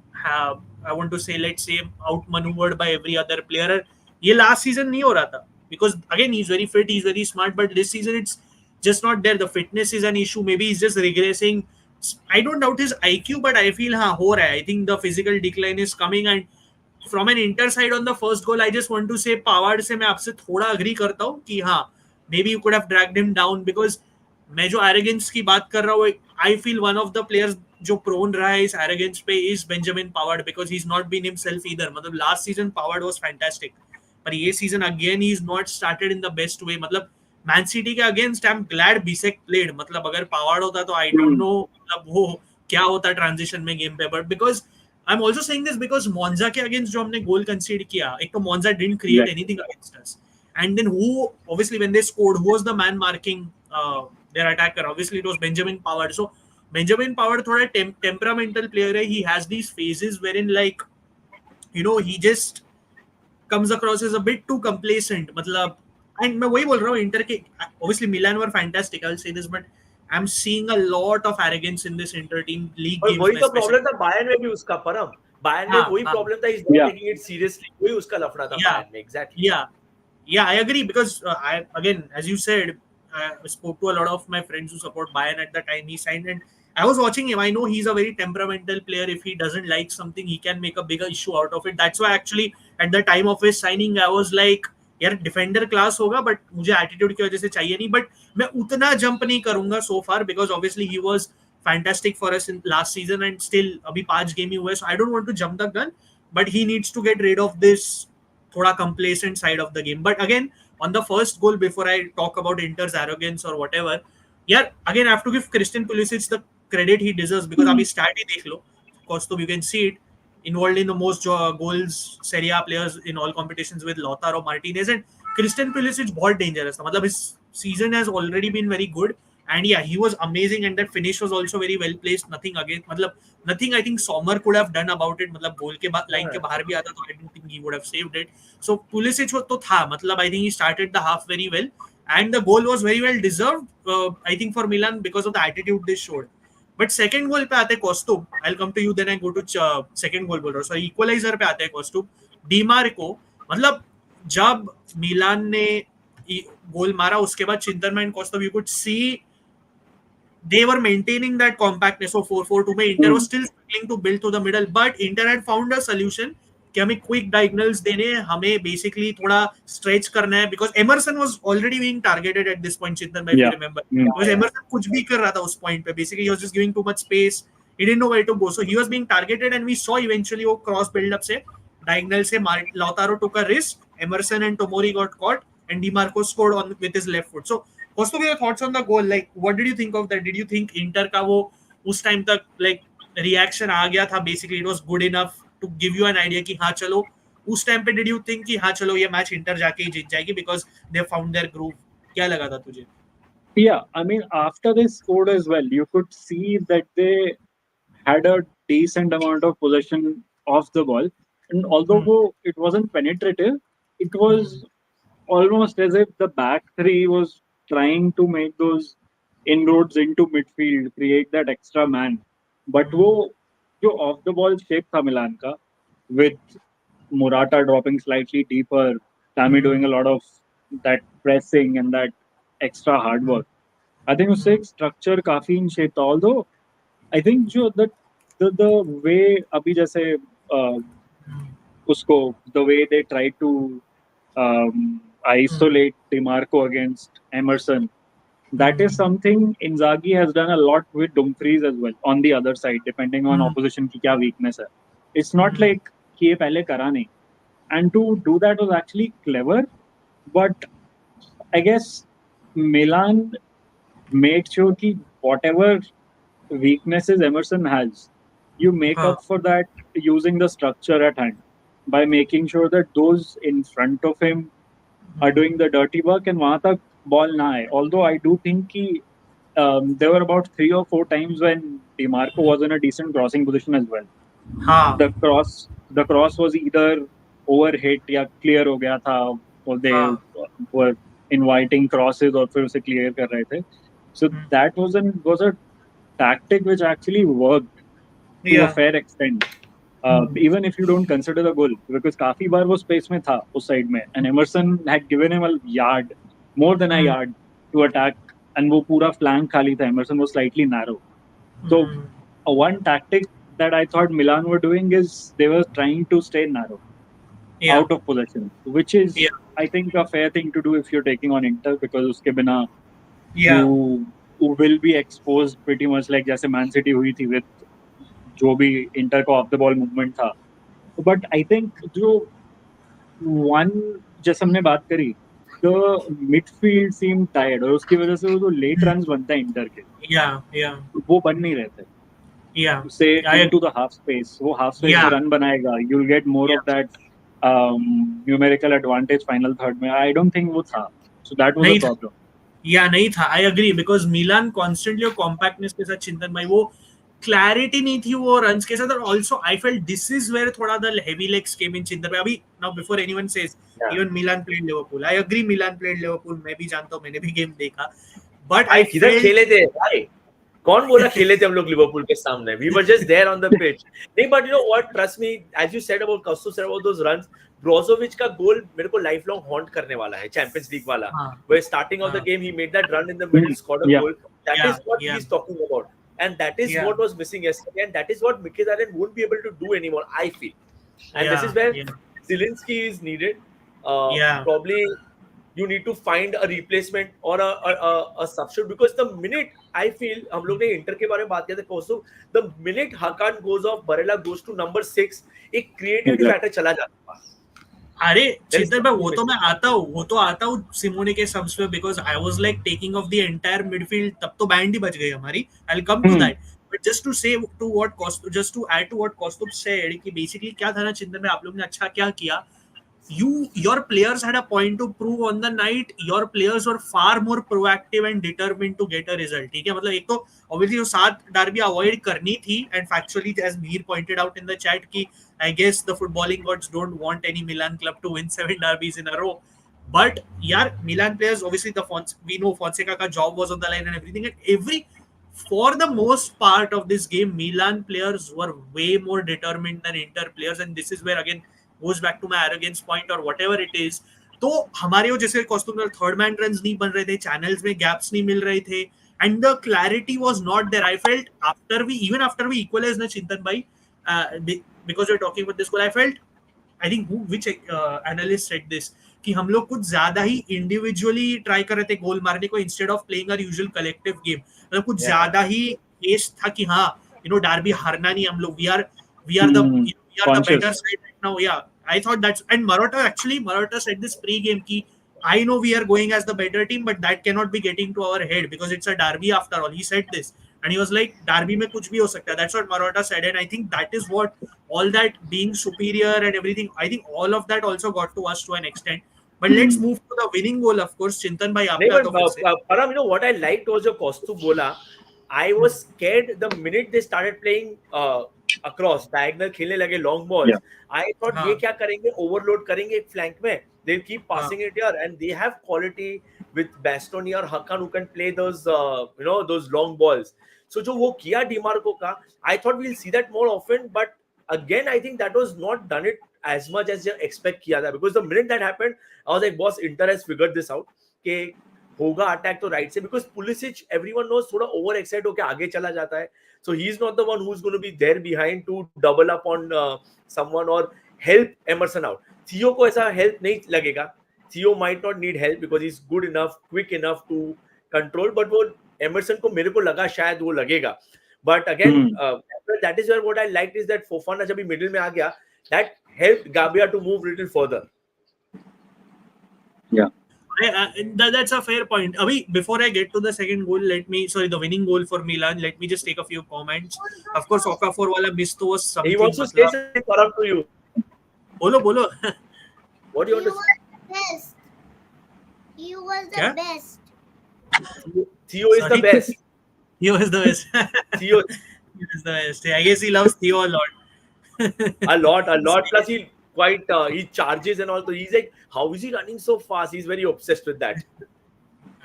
I want to say, let's say, outmaneuvered by every other player. ये last season नहीं हो रहा था, because again he's very fit, he's very smart, but this season it's just not there. The fitness is an issue. Maybe he's just regressing. I don't doubt his IQ, but I feel हो रहा है. I think the physical decline is coming. And from an Inter side on the first goal, I just want to say Pavard से मैं आपसे थोड़ा agree करता हूँ कि हाँ, maybe you could have dragged him down, because मैं जो arrogance की बात कर रहा हूँ, I feel one of the players जो prone रहा है इस arrogance पे is Benjamin Pavard, because he's not been himself either. मतलब last season Pavard was fantastic, पर ये season again he's not started in the best way. मतलब Man City के against I'm glad Bisek played. मतलब अगर Pavard होता तो I don't know मतलब वो क्या होता transition में game पे. But because I'm also saying this because Monza के against जो हमने goal concede किया, एक तो Monza didn't create anything against us. And then who, obviously when they scored, who was the man marking their attacker? Obviously it was Benjamin Pavard. So Benjamin Pavard थोड़ा temperamental player है. He has these phases wherein, like, you know, he just comes across as a bit too complacent. मतलब, and मैं वही बोल रहा हूँ, Inter के obviously Milan were fantastic, I'll say this, but I'm seeing a lot of arrogance in this Inter team league games. वही तो problem था Bayern में भी उसका, परम. Bayern में वही problem था, he's not taking it seriously. वही उसका लफड़ा था Bayern में, exactly. Yeah, I agree, because again, as you said, I spoke to a lot of my friends who support Bayern at the time he signed, and I was watching him. I know he's a very temperamental player. If he doesn't like something, he can make a bigger issue out of it. That's why actually at the time of his signing, I was like, यार defender class होगा, but मुझे attitude की वजह से चाहिए नहीं. But मैं उतना जंप नहीं करूंगा so far, because obviously he was fantastic for us in last season, and still अभी 5 गेम ही हुए, so I don't want to jump the gun, but he needs to get rid of this थोड़ा complacent side of the game. But again, on the first goal, before I talk about Inter's arrogance or whatever, yeah, again I have to give Christian Pulisic the credit he deserves, because अभी stat ही देख लो, of course, so you can see it, involved in the most goals Serie A players in all competitions with Lautaro Martinez, and Christian Pulisic बहुत dangerous था. मतलब his season has already been very good, And yeah, he was amazing, and that finish was also very well placed. Nothing against, मतलब nothing I think Sommer could have done about it. मतलब goal के line के बाहर भी आता तो I don't think he would have saved it. So Pulisic तो था, मतलब I think he started the half very well, and the goal was very well deserved. I think for Milan because of the attitude they showed. But second goal पे आते हैं कॉस्टो. I'll come to you then I go to second goal बोल रहा हूँ. So equalizer पे आते हैं कॉस्टो. डीमार्को, मतलब जब मिलान ने गोल मारा उसके बाद चिंतन and कॉस्टो, you could see they were maintaining that compactness. So 4-4-2 में Inter was still struggling to build to the middle, but Inter had found a solution कि हमें क्विक डायगोनल्स देने, हमें बेसिकली थोड़ा स्ट्रेच करना है, because Emerson was already being targeted at this point, Chintan भाई, you remember, because Emerson कुछ भी कर रहा था उस पॉइंट पे, basically he was just giving too much space, he didn't know where to go, so he was being targeted and we saw eventually वो cross buildup से डायगोनल से Lautaro took a risk, Emerson and Tomori got caught and DiMarco scored on with his left foot. So also your thoughts on the goal, like what did you think of that? Did you think Inter का वो उस time तक like reaction आ गया था, basically it was good enough to give you an idea कि हाँ चलो उस टाइम पे did you think कि हाँ चलो ये मैच इंटर जाके ही जीत जाएगी because they found their groove? क्या लगा था तुझे? Yeah, I mean after they scored as well, you could see that they had a decent amount of possession of the ball, and although it wasn't penetrative, it was almost as if the back three was trying to make those inroads into midfield, create that extra man. But wo jo off the ball shape tha Milan ka, with Morata dropping slightly deeper, Tammy doing a lot of that pressing and that extra hard work, I think usse ek structure काफी in shape tha. Although I think jo the way abhi jaise usko, the way they try to isolate DiMarco against Emerson, that is something Inzaghi has done a lot with Dumfries as well on the other side, depending on opposition ki kya weakness hai. It's not like कि ये पहले करा नहीं, and to do that was actually clever, but I guess Milan made sure कि whatever weaknesses Emerson has, you make up for that using the structure at hand by making sure that those in front of him are doing the dirty work and वहाँ तक ball ना आए. Although I do think कि there were about 3 or 4 times when DiMarco was in a decent crossing position as well. The cross was either overhit या clear हो गया था, or they were inviting crosses और फिर उसे clear कर रहे थे. So that was a tactic which actually worked to a fair extent. Even if you don't consider the goal, because काफी बार वो space में था उस side में, and Emerson had given him a yard, more than a yard to attack, and वो पूरा flank खाली था. Emerson was slightly narrow. So one tactic that I thought Milan were doing is they were trying to stay narrow, out of possession, which is I think a fair thing to do if you're taking on Inter, because उसके बिना you will be exposed pretty much like जैसे Man City हुई थी with जो भी inter का of the ball movement था. But I think जो वन, जैसे हमने बात करी, द मिडफील्ड सीम टायर्ड, और उसकी वजह से वो जो लेट रन्स बनता है इंटर के, वो बन नहीं रहते. से इनटू द हाफ स्पेस, वो हाफ स्पेस में रन बनाएगा, you will get more of that numerical advantage final third में. आई डोंट थिंक वो था. So that was a problem. नहीं था. I agree, because Milan constantly compactness के साथ, चिंतन भाई, वो क्लैरिटी नहीं थी वो रन्स के साथ. और also I felt this is where थोड़ा the heavy legs came in, Chintan भाई. अभी now before anyone says even Milan played Liverpool, I agree Milan played Liverpool, मैं भी जानता हूं, मैंने भी गेम देखा, बट आई किधर खेले थे भाई? कौन बोला खेले थे हम लोग लिवरपूल के सामने? We were just there on the pitch. नहीं, but you know what, trust me, as you said about Kosto, said about those runs, Brozovic का गोल मेरे को लाइफ लॉन्ग हॉन्ट करने वाला है, चैंपियंस लीग वाला, where starting of the game he made that run in the middle, scored a goal. That is what he's talking about, and that is what was missing yesterday, and that is what Mkhitaryan won't be able to do anymore, I feel. And this is where Zielinski is needed. Probably you need to find a replacement or a substitute, because the minute I feel, हम लोग ने inter के बारे में बात किया था कोसो, the minute Hakan goes off, Barella goes to number 6, एक creativity factor चला जाता है. अरे चिंतन भाई, वो तो आता हूँ सिमोने के सब्स पे, because I was like taking off the entire midfield, तब तो बैंड ही बच गई हमारी. I will come to that, but just to say to what Kaustu, just to add to what Kaustubh said कि बेसिकली क्या था ना चिंतन भाई, आप लोग ने अच्छा क्या किया, your players had a point to prove on the night. Your players were far more proactive and determined to get a result. ठीक है, मतलब एक तो obviously वो 7 डार्बी avoid करनी थी, and factually as Mir pointed out in the chat कि I guess the footballing gods don't want any Milan club to win 7 derbies in a row. But यार Milan players, obviously we know Fonseca का job was on the line and everything, and for the most part of this game, Milan players were way more determined than Inter players, and this is where again goes back to my arrogance point or whatever it is. तो हमारे वो जैसे costume third man runs नहीं बन रहे थे, channels में gaps नहीं मिल रहे थे, and the clarity was not there. I felt after we equalized na Chintan bhai, because we're talking about this goal, I felt, I think which analyst said this, कि हम लोग कुछ ज्यादा ही इंडिविजुअली ट्राई कर रहे थे गोल मारने को instead of playing our usual collective game. मतलब कुछ ज्यादा ही केस था कि हाँ डार्बी हारना नहीं, हम लोग we are the better side right now. Yeah, I thought that's, and Marotta said this pre-game कि I know we are going as the better team, but that cannot be getting to our head because it's a derby after all. He said this, and he was like, derby में कुछ भी हो सकता है. That's what Marotta said, and I think that is what all that being superior and everything, I think all of that also got to us to an extent. But let's move to the winning goal, of course. Chintan bhai, आपका तो फिर से. Param, what I liked was your costume bola. I was scared the minute they started playing across diagonal, खेलने लगे long balls. Yeah. I thought ये क्या करेंगे, overload करेंगे एक flank में. They'll keep passing it here, and they have quality with Bastoni or Hakan who can play those those long balls. So जो वो किया DiMarco का, I thought we'll see that more often, but again I think that was not done it as much as you expect किया था, because the minute that happened, I was like, boss, Inter has figured this out कि होगा attack तो right से, because Pulisic, everyone knows, थोड़ा over excite होके आगे चला जाता है, so he is not the one who's going to be there behind to double up on someone or help Emerson out. Theo को ऐसा help नहीं लगेगा. Theo might not need help because he's good enough, quick enough to control, but वो Emerson को मेरे को लगा शायद वो लगेगा. But again, that is where what I liked is that Fofana जब भी middle में आ गया, that helped Gabia to move little further. Yeah. That's a fair point. Abhi, before I get to the second goal, the winning goal for Milan, let me just take a few comments. Of course, Okafor wala miss to was something. He wants to say something to you. Bolo. What do you want to say? He was the best. Theo is the best. Theo is the best. Theo is the best. I guess he loves Theo a lot. a lot. Plus he charges and all. So he's like, how is he running so fast? He's very obsessed with that.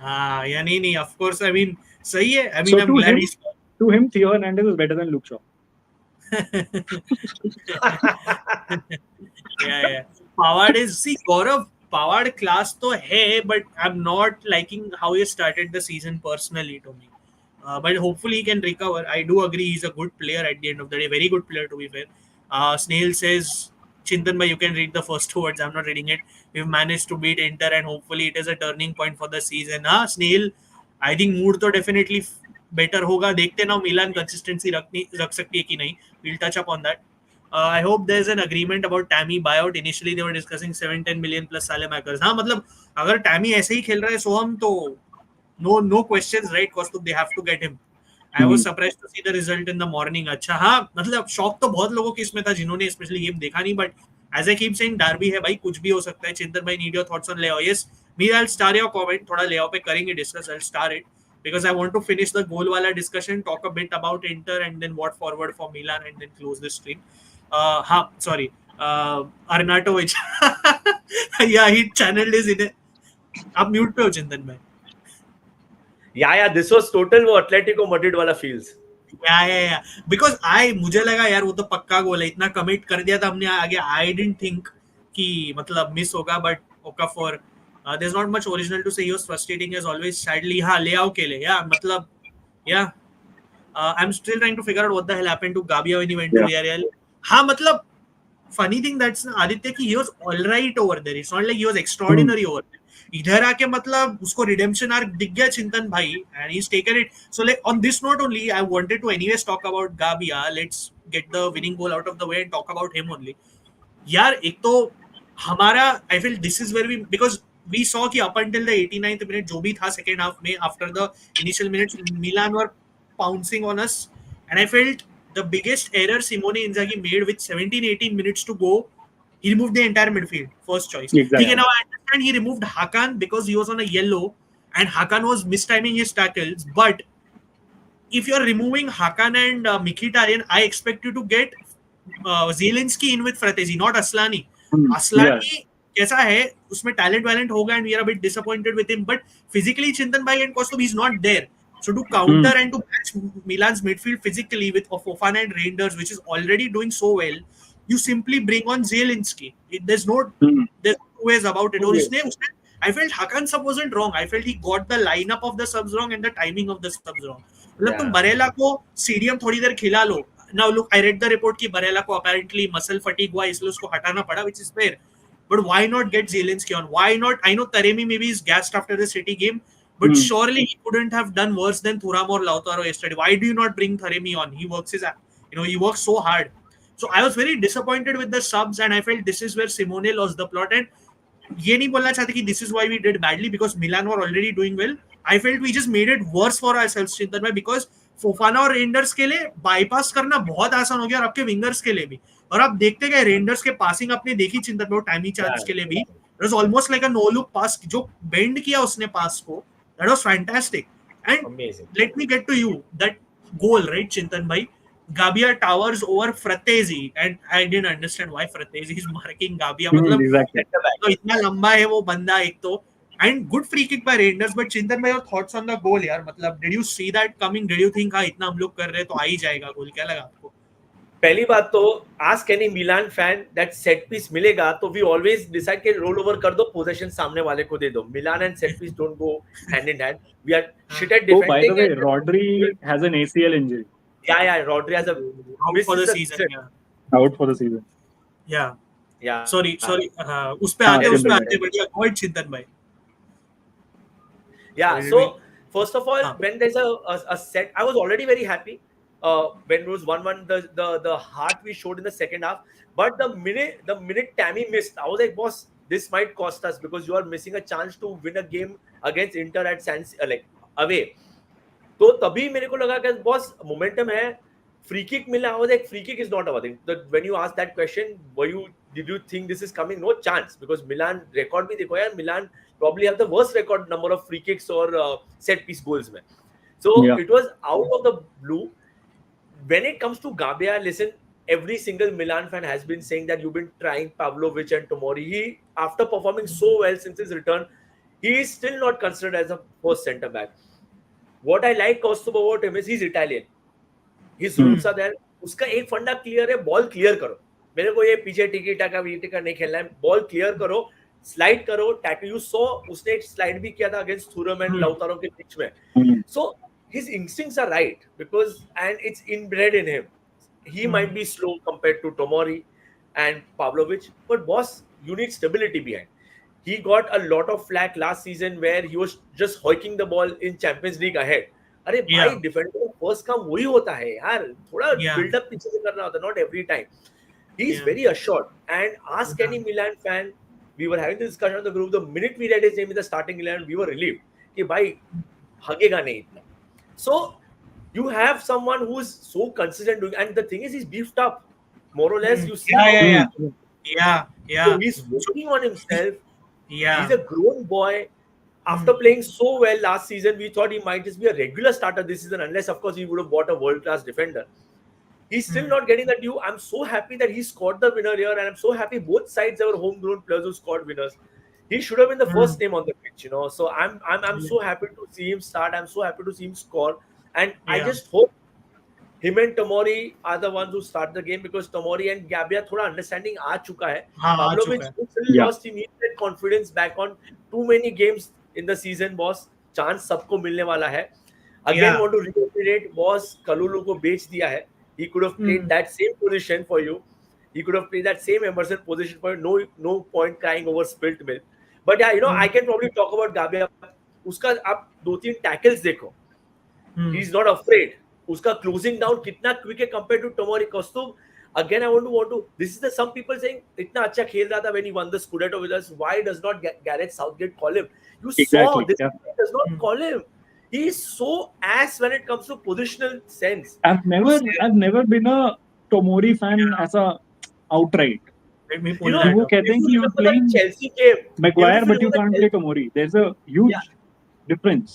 Yeah, nee, of course. I mean, sahi hai. I mean, so I'm glad to him, Theo Hernandez is better than Luke Shaw. yeah. Pavard is, see, Gaurav, Pavard class to hai, but I'm not liking how he started the season personally to me. But hopefully he can recover. I do agree he's a good player at the end of the day. Very good player, to be fair. Snail says, Chintan bhai, you can read the first 2 words. I'm not reading it. We've managed to beat Inter and hopefully it is a turning point for the season. Snail, I think mood to definitely better hoga. Dekhte na Milan consistency rakh sakti hai ki nahi. We'll touch up on that. I hope there's an agreement about Tammy buyout. Initially they were discussing 7-10 million plus Salemakers. मतलब अगर Tammy ऐसे ही खेल रहा है सोहम तो no questions, right? Because they have to get him. I was surprised to see the result in the morning. अच्छा हाँ, मतलब शॉक तो बहुत लोगों के इसमें था जिन्होंने स्पेशली गेम देखा नहीं, but as I keep saying, Derby है भाई, कुछ भी हो सकता है. चिंतन भाई, need your thoughts on Leo. Yes, I'll star your comment. थोड़ा Leo पे करेंगे discuss. I'll star it because I want to finish the goal वाला discussion, talk a bit about Inter and then what forward for Milan and then close the stream. Arnautovic. Yeah, he channeled his in it. आप mute पे हो चिंतन भाई. Yeah, this was total वो Atletico Madrid वाला feels. Yeah. Because मुझे लगा यार वो तो पक्का गोल है, इतना कमिट कर दिया था हमने आगे. I didn't think कि मतलब मिस होगा, but Okafor, there's not much original to say. He was frustrating as always. Sadly, हाँ Leao के लिए, मतलब I'm still trying to figure out what the hell happened to Gabia when he went to Villarreal. हाँ मतलब funny thing that's Aditya कि he was all right over there. It's not like he was extraordinary over there. इधर आके मतलब उसको redemption arc दिख गया चिंतन भाई, and he's taken it. So like on this note only, I wanted to anyways talk about Gabia. Let's get the winning goal out of the way and talk about him only. यार एक तो हमारा, I feel this is where because we saw कि up until the 89th minute जो भी था second half में, after the initial minutes, Milan were pouncing on us, and I felt the biggest error Simone Inzaghi made with 17-18 minutes to go He removed the entire midfield, first choice. Exactly. Okay, now I understand he removed Hakan because he was on a yellow and Hakan was mistiming his tackles. But if you're removing Hakan and Mkhitaryan, I expect you to get Zielinski in with Fratesi, not Aslani. Aslani कैसा है उसमें talent होगा and we are a bit disappointed with him, but physically Chintan Bhai and Kostov he's not there. So to counter and to match Milan's midfield physically with Fofana and Reijnders, which is already doing so well, you simply bring on Zielinski. There's no two ways about it. और I felt Hakan sub wasn't wrong. I felt he got the lineup of the subs wrong and the timing of the subs wrong. मतलब तुम बरेला को CDM थोड़ी देर खिला लो. Now look, I read the report कि बरेला को apparently muscle fatigue हुआ इसलिए उसको हटाना पड़ा, which is fair. But why not get Zielinski on? Why not? I know Taremi maybe is gassed after the City game, but surely he couldn't have done worse than Thuram or Lautaro yesterday. Why do you not bring Taremi on? He works he works so hard. So I was very disappointed with the subs, and I felt this is where Simone lost the plot. And ये नहीं बोलना चाहते कि this is why we did badly because Milan were already doing well. I felt we just made it worse for ourselves, Chintan bhai, because Fofana और renders के लिए bypass करना बहुत आसान हो गया और आपके विंगर्स के लिए भी. और आप देखते गए रेंडर्स के पासिंग आपने देखी चिंतन में, टाइमी चार्ज के लिए भी it was almost like a no look pass जो बेंड किया उसने पास को, that was fantastic. And let me get to you that goal, right Chintan भाई, Gabia towers over Fratesi, and I didn't understand why Fratesi is marking Gabia. मतलब तो इतना लंबा है वो बंदा एक तो, and good free kick by Reijnders. But Chintan, your thoughts on the goal यार, मतलब did you see that coming? Did you think हाँ इतना हम लोग कर रहे हैं तो आ ही जाएगा गोल? क्या लगा आपको? पहली बात तो ask any Milan fan that set piece मिलेगा तो we always decide कि roll over कर दो, possession सामने वाले को दे दो. Milan and set piece don't go hand in hand. We are shit at defending. Oh, by the way, Rodri has an ACL injury. Yeah, Rodri has a out for the season. Out for the season. Yeah. Sorry. उस पे आते बढ़िया avoid चिंतन भाई. Yeah. So first of all, when there's a set, I was already very happy. When it was 1-1, the heart we showed in the second half. But the minute Tammy missed, I was like, boss, this might cost us because you are missing a chance to win a game against Inter at like away. तो तभी मेरे को लगा कि boss momentum है, free kick मिला. I was like, free kick is not our thing. When you asked that question, did you think this is coming? No chance, because Milan record भी देखो यार, Milan probably have the worst record number of free kicks or set piece goals में. So it was out of the blue. When it comes to Gabia, listen, every single Milan fan has been saying that you've been trying Pavlovic and Tomori. He, after performing so well since his return, he is still not considered as a first centre back. What I like Kostov about him is he's Italian. His roots are there. उसका एक फंडा clear है, ball clear करो. मेरे को ये पीछे टिकी टाका नहीं खेलना है, बॉल क्लियर करो, स्लाइड करो, टैकल. यू सो उसने एक स्लाइड भी किया था अगेंस्ट थुरम एंड लाउतारो के बीच में. So his instincts are right because and it's inbred in him. He might be slow compared to Tomori and Pavlovic, but boss, you need stability behind. He got a lot of flack last season where he was just hoiking the ball in Champions League ahead. अरे भाई defender का first काम वही होता है यार, थोड़ा buildup पीछे से करना होता है, not every time. He is very assured. And ask any Milan fan, we were having this discussion on the group, the minute we read his name in the starting 11, we were relieved कि भाई हगेगा नहीं इतना. So you have someone who is so consistent doing, and the thing is he's beefed up more or less. You see yeah. So he's working on himself. He's a grown boy. After playing so well last season, we thought he might just be a regular starter this season, unless of course he would have bought a world-class defender. He's still not getting that due. I'm so happy that he scored the winner here, and I'm so happy both sides are homegrown players who scored winners. He should have been the first name on the pitch, So I'm so happy to see him start. I'm so happy to see him score, and I just hope him and Tomori are the ones who start the game, because Tomori and Gabia thoda understanding aa chuka hai. Pavlovic still lost. He needs that confidence back on. Too many games in the season, boss. Chance सबको मिलने वाला है. Again, want to reiterate, boss, Kalulu को बेच दिया है. He could have played that same position for you. He could have played that same Emerson position for you. No point crying over spilt milk. But yeah, I can probably talk about Gabia. उसका आप 2-3 tackles देखो. He's not afraid. उसका closing down कितना quick है compared to Tomori. Kostov. Again, I want to. This is the some people saying इतना अच्छा खेल रहा था when he won the Scudetto with us. Why does not Gareth Southgate call him? You saw this guy does not call him. He is so ass when it comes to positional sense. I've never been a Tomori fan as a outright. Let me You pull know, that वो up. कहते if हैं you कि you're remember playing that Chelsea game, Maguire, if you but you remember can't that play Tomori. There's a huge yeah, difference.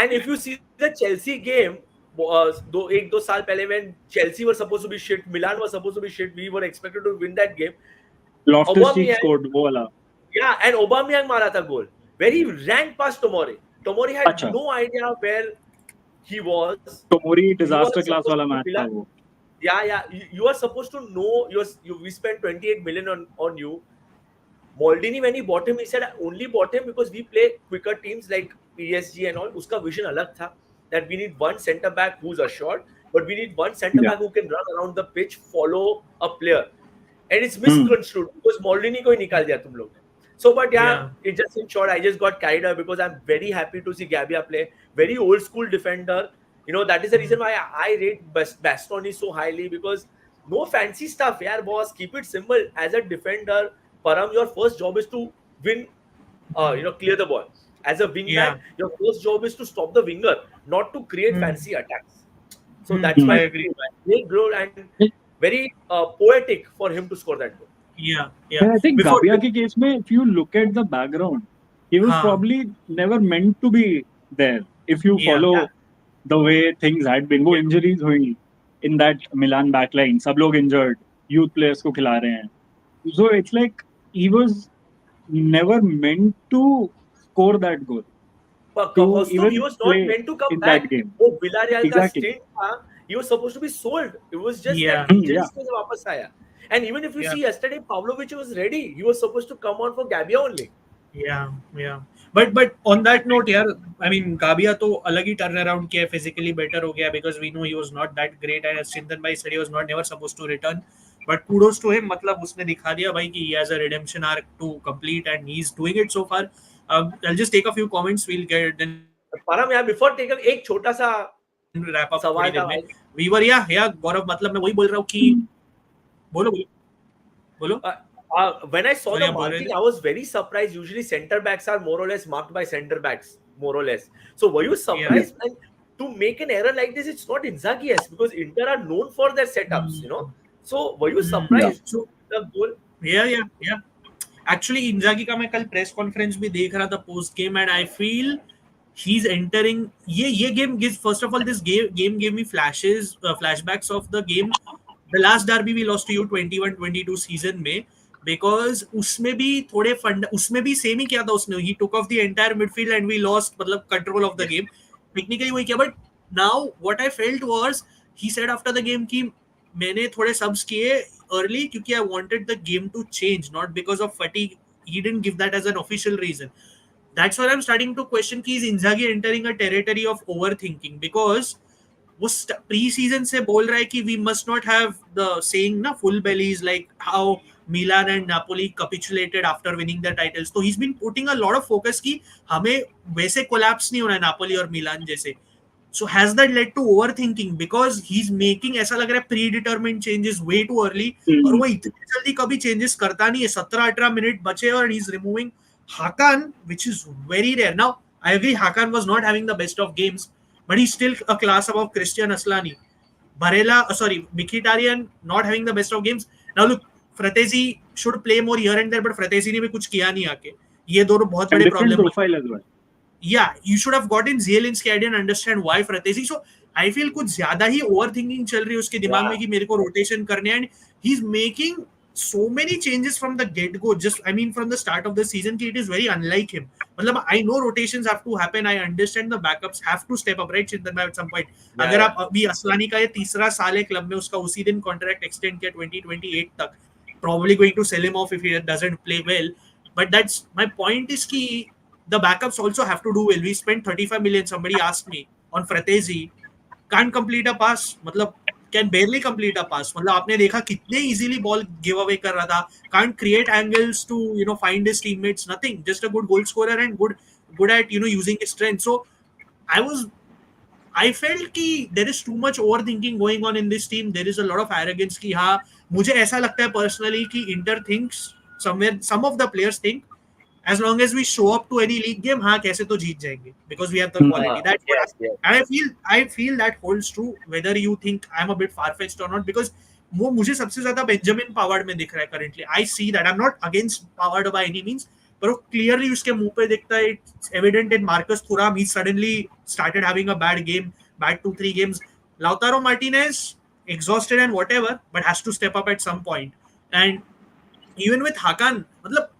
and if you see the Chelsea game, एक दो साल पहले when Chelsea were supposed to be shit, Milan was supposed to be shit, we were expected to win that game. Loftus-Cheek Aubameyang, scored वो वाला. yeah, and Aubameyang मारा था goal. Where he ran past Tomori. Tomori had अच्छा, no idea where he was. Tomori You are disaster class supposed वाला to match be था Milan. वो. Yeah. You are supposed to know. We spent 28 million on you. Maldini, when he bought him, he said, I only bought him because we play quicker teams like PSG and all. Uska vision alag tha, that we need one centre back who's assured, but we need one centre Yeah. back who can run around the pitch, follow a player. And it's Hmm. misconstrued because Maldini ko hi nikal diya tum log ne. So, but yeah, Yeah. it just in short, I just got carried away because I'm very happy to see Gabbia play. Very old school defender. You know, that is the reason why I rate Bastoni so highly, because no fancy stuff. Yeah, boss, keep it simple. As a defender, Param, your first job is to win, clear the ball. As a wing Yeah. back, your first job is to stop the winger, not to create fancy attacks. So that's I my agree. great goal and very poetic for him to score that goal. Yeah. And I think Before, Gabbia के case में, if you look at the background, he was हाँ. probably never meant to be there. If you Yeah. follow the way things had been, वो injuries हुई in that Milan backline, सब लोग injured, youth players को खिला रहे हैं. So it's like he was never meant to score that goal. But To Kaustubh, he even was not play meant to come in back. that game. वो Villarreal का Exactly. stint था, he was supposed to be sold. It was just Yeah. that injury Yeah. से वापस आया. And even if you Yeah. see yesterday, Pavlovic was ready. He was supposed to come on for Gabbia only. Yeah. But on that note, यार, I mean, Gabbia तो अलग ही turn around किया, physically better हो गया, because we know he was not that great, and as Chintan bhai said, he was not never supposed to return. But kudos to him, मतलब उसने दिखा दिया भाई कि he has a redemption arc to complete, and he's doing it so far. I'll just take a few comments. We'll get then परम यार, before take एक छोटा सा wrap up थोड़ी सवाल देर था में. भाई. We were गौरव, मतलब मैं वही बोल रहा हूँ कि बोलो. When I saw Sorry, the आप बोल रहे marking, थे? I was very surprised. Usually, center backs are more or less marked by center backs, more or less. So, were you surprised? And to make an error like this, it's not Inzaghi-esque, because Inter are known for their setups, you know. So, were you surprised? So, The goal. yeah. Actually, इंजागी का मैं कल press conference भी देख रहा था post game, and I feel he's entering ये game gives, first of all, this game gave me flashbacks of the game, the last derby we lost to you 21-22 season में, because उसमें भी थोड़े उसमें भी सेम ही किया था उसने. he took off the entire midfield and we lost, मतलब control of the game, technically वही किया. But now what I felt was, he said after the game कि मैंने थोड़े subs किए early क्योंकि I wanted the game to change, not because of fatigue. He didn't give that as an official reason. That's why I'm starting to question कि is Inzaghi entering a territory of overthinking, because वो pre-season से बोल रहा है कि we must not have the saying ना full bellies, like how Milan and Napoli capitulated after winning the titles. So he's been putting a lot of focus कि हमें वैसे collapse नहीं होना है Napoli और Milan जैसे. So has that led to overthinking, because he's making ऐसा लग रहा है predetermined changes way too early, और वो इतनी जल्दी कभी changes करता नहीं है. 17-18 मिनट बचे और he's removing Hakan, which is very rare. Now, I agree Hakan was not having the best of games, but he's still a class above Christian Aslani. Mkhitaryan not having the best of games. Now look, Fratesi should play more here and there, but Fratesi ने भी कुछ किया नहीं आके. ये दोनों बहुत बड़े different problem. profile as well. Yeah, you should have gotten Zielinski. I didn't understand why Fratesi. So I feel कुछ ज्यादा ही overthinking चल रही है उसके दिमाग में कि मेरे को rotation करने हैं, and he's making so many changes from the get-go. Just, I mean, from the start of the season, it is very unlike him. मतलब I know rotations have to happen. I understand the backups have to step up, right, Chintan bhai, at some point. अगर आप अभी असलानी का ये तीसरा साल है club में, उसका उसी दिन कॉन्ट्रैक्ट एक्सटेंड किया 2028 तक, probably going to sell him off if he doesn't play well. But that's my point, is कि the backups also have to do well. We spent 35 million, somebody asked me, on Fratesi, can't complete a pass, मतलब can barely complete a pass. मतलब आपने देखा कितने easily ball give away कर रहा था, can't create angles to, find his teammates, nothing, just a good goal scorer and good at, using his strength. So I felt कि there is too much overthinking going on in this team. There is a lot of arrogance कि हाँ, मुझे ऐसा लगता है personally कि Inter thinks somewhere, some of the players think, as long as we show up to any league game, हाँ कैसे तो जीत जाएंगे, because we have the quality. That's what and I feel that holds true, whether you think I'm a bit far-fetched or not, because वो मुझे सबसे ज्यादा Benjamin powered में दिख रहा है currently. I see that. I am not against Pavard by any means, पर वो क्लियरली उसके मुंह पे दिखता है. It's evident in Marcus Thuram. He suddenly started having a bad game, bad 2-3 games. Lautaro Martinez exhausted and whatever, but has to step up at some point. And even with Hakan, मतलब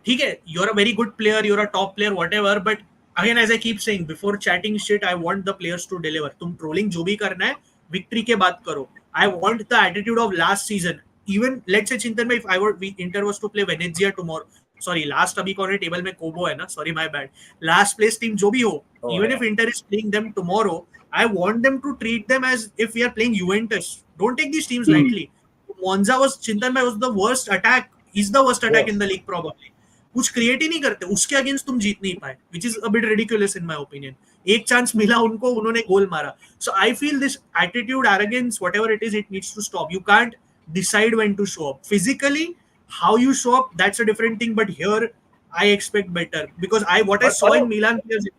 ठीक है, you're a very good player, you're a top player, whatever, but again, as I keep saying, before chatting shit, I want the players to deliver. तुम trolling जो भी करना है, victory के बात करो. I want the attitude of last season. Even let's say Chintan में, if I were Inter was to play Venezia tomorrow, sorry, last अभी कौन है टेबल में? कोबो है ना, sorry my bad. Last place team जो भी हो, even if Inter is playing them tomorrow, I want them to treat them as if we are playing Juventus. Don't take these teams lightly. Monza was, Chintan was the worst attack. He's the worst attack in the league probably. कुछ create ही नहीं करते, उसके against तुम जीत नहीं पाए, which is a bit ridiculous in my opinion. एक chance मिला उनको, उन्होंने गोल मारा. So I feel this attitude, arrogance, whatever it is, it needs to stop. You can't decide when to show up. Physically, how you show up, that's a different thing. But here, I expect better because what I saw in Milan players.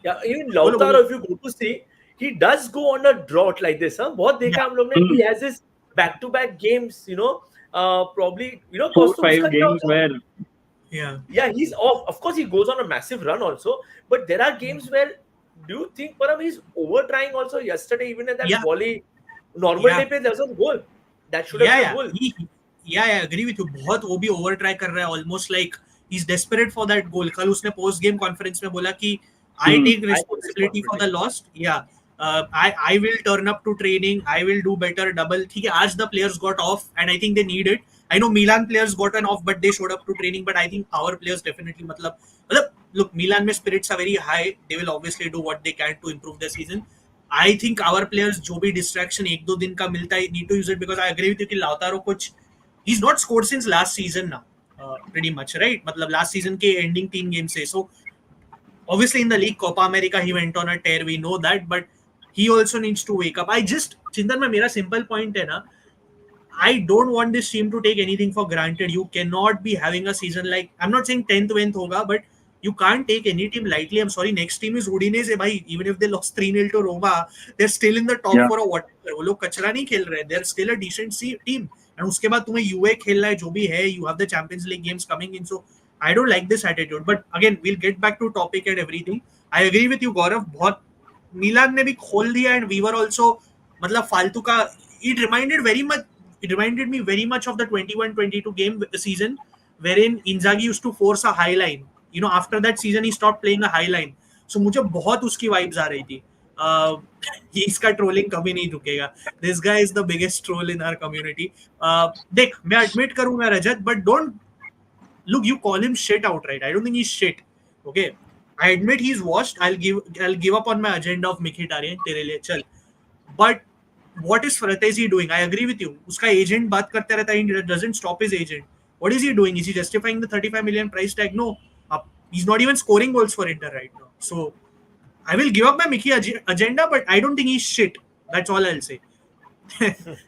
Yeah, even Lautaro, if you go to see, he does go on a drought like this. बहुत देखा हम लोग ने. He has his back-to-back games, probably, 4-5 games where. Yeah, he's off. Of course, he goes on a massive run also. But there are games where, do you think, Param, he's over trying also? Yesterday, even at that volley, normal day पे there was a goal. That should have been a goal. I agree with you. बहुत वो भी over try कर रहा है. Almost like he's desperate for that goal. कल उसने post game conference में बोला कि I take responsibility for the loss. Yeah. I will turn up to training. I will do better. Double. ठीक है. आज the players got off and I think they need it. I know Milan players got an off, but they showed up to training. But I think our players definitely, मतलब look, Milan में spirits are very high. They will obviously do what they can to improve their season. I think our players जो भी distraction 1-2 दिन का मिलता है, need to use it because I agree with you कि Lautaro कुछ, he's not scored since last season now, pretty much, right? मतलब last season के ending 3 games से. So obviously in the league Copa America he went on a tear, we know that, but he also needs to wake up. Chintan में मेरा simple point है ना, I don't want this team to take anything for granted. You cannot be having a season like, I'm not saying 10th win hoga, but you can't take any team lightly. I'm sorry, next team is Udinese bhai. Even if they lost 3-0 to Roma, they're still in the top for a whatever. वो लोग कचरा नहीं खेल रहे. They're still a decent team. And उसके बाद तुम्हें UA खेलना है, जो भी है, you have the Champions League games coming in. So I don't like this attitude. But again, we'll get back to topic and everything. I agree with you, Gaurav. बहुत मिलान ने भी खोल दिया, and we were also, मतलब फालतू का. It reminded me very much of the 21-22 game season wherein Inzaghi used to force a high line. After that season he stopped playing a high line. So मुझे बहुत उसकी vibes आ रही थी. इसका trolling कभी नहीं रुकेगा. This guy is the biggest troll in our community. देख, मैं admit करूँगा रजत, but don't look. You call him shit outright. I don't think he's shit. Okay, I admit he's washed. I'll give up on my agenda of Mkhitaryan. तेरे लिए चल. But what is Fratesi doing? I agree with you. उसका agent बात करते रहता है. He doesn't stop his agent. What is he doing? Is he justifying the 35 million price tag? No. He's not even scoring goals for Inter right now. So I will give up my Mickey agenda, but I don't think he's shit. That's all I'll say.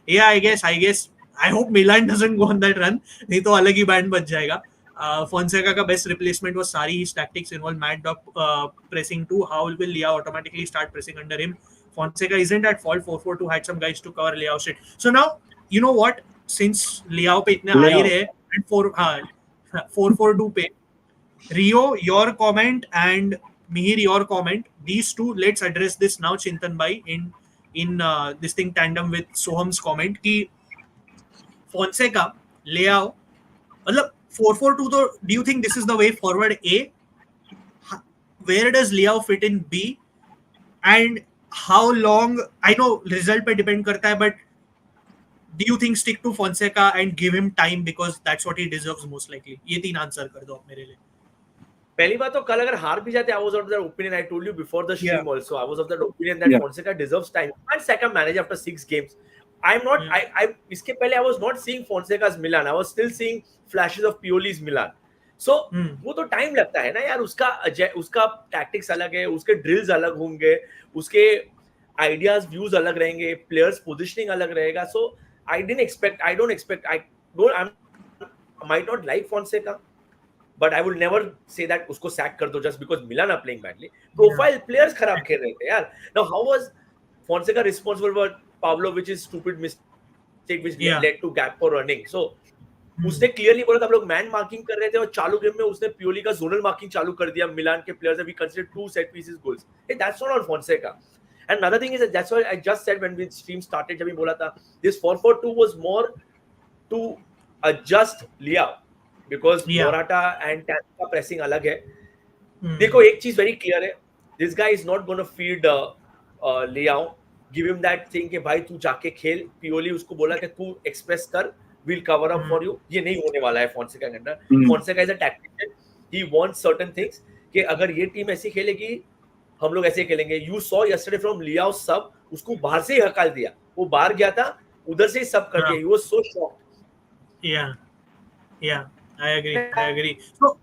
Yeah, I guess. I hope Milan doesn't go on that run. नहीं तो अलग ही band बच जाएगा. Fonseca का best replacement was Sarri. His tactics involve Mad Dog pressing too. How will Leao automatically start pressing under him? Fonseca isn't at fault. 4-4-2 had some guys to cover Leao shit. So now, you know what? Since Leao पे इतने आ ही रहे and 4-4-2 पे, Rio, your comment, and Mihir, your comment. These two, let's address this now, Chintan bhai, in this thing tandem with Soham's comment कि Fonseca, Leao, मतलब 4-4-2 तो, do you think this is the way forward? A, where does Leao fit in? B, and how long? I know result पे depend करता है, but do you think stick to Fonseca and give him time because that's what he deserves most likely? ये 3 answer कर दो आप मेरे लिए. पहली बात तो कल अगर हार भी जाते, I was of that opinion. I told you before the stream also. I was of that opinion that Fonseca deserves time. And second, manage after 6 games. I'm not. I इसके पहले I was not seeing Fonseca's Milan. I was still seeing flashes of Pioli's Milan. So वो तो time लगता है ना यार. उसका tactics अलग है, उसके ड्रिल्स अलग होंगे, उसके आइडियाज व्यूज अलग रहेंगे, प्लेयर्स पोजीशनिंग अलग रहेगा. So I don't expect. I might not like Fonseca, but I will never say that उसको sack कर दो just because Milan are playing badly. Profile players खराब खेल रहे थे यार. Now how was Fonseca responsible for Pavlovic's stupid mistake which Yeah. led to gap for running. So उसने clearly बोला था हम लोग मैन मार्किंग कर रहे थे और चालू गेम में उसने प्योरली का जोनल मार्किंग चालू कर दिया. मिलान के players we consider 2 set pieces goals. Hey, that's not on Fonseca. And another thing is that that's what I just said when we stream started, जब मैं बोला था this 4-4-2 was more to adjust Liao because Morata and Tanti का pressing अलग है. देखो एक चीज very clear है, this guy is not going to feed Liao, give him that thing कि भाई तू जाके खेल, प्योरली उसको बोला कि तू एक्सप्रेस कर, we'll cover up for you. ये नहीं होने वाला है Fonseca के अंदर. Fonseca is a tactician. He wants certain things कि अगर ये टीम ऐसी खेलेगी हम लोग ऐसे खेलेंगे. You saw yesterday from Liao sub, उसको बाहर से ही हकाल दिया. वो बाहर गया था, उधर से ही सब कर दिया. He was so shocked. Yeah, I agree. So,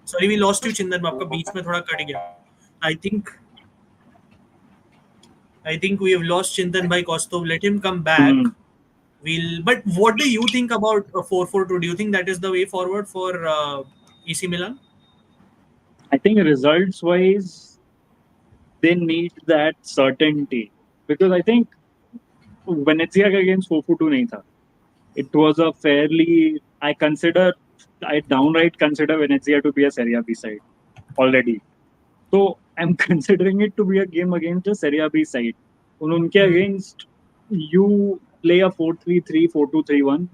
sorry, we lost you, Chindan. आपका बीच में थोड़ा कट गया. I think we have lost Chintan by Kostov. Let him come back. But what do you think about 4-4-2? Do you think that is the way forward for AC Milan? I think results-wise, they need that certainty because I think Venezia against 4-4-2 nahi tha. It was a fairly, I downright consider Venezia to be a Serie B side already. So I'm considering it to be a game against a Serie B side. Unke against you play a 4-3-3, 4-2-3-1.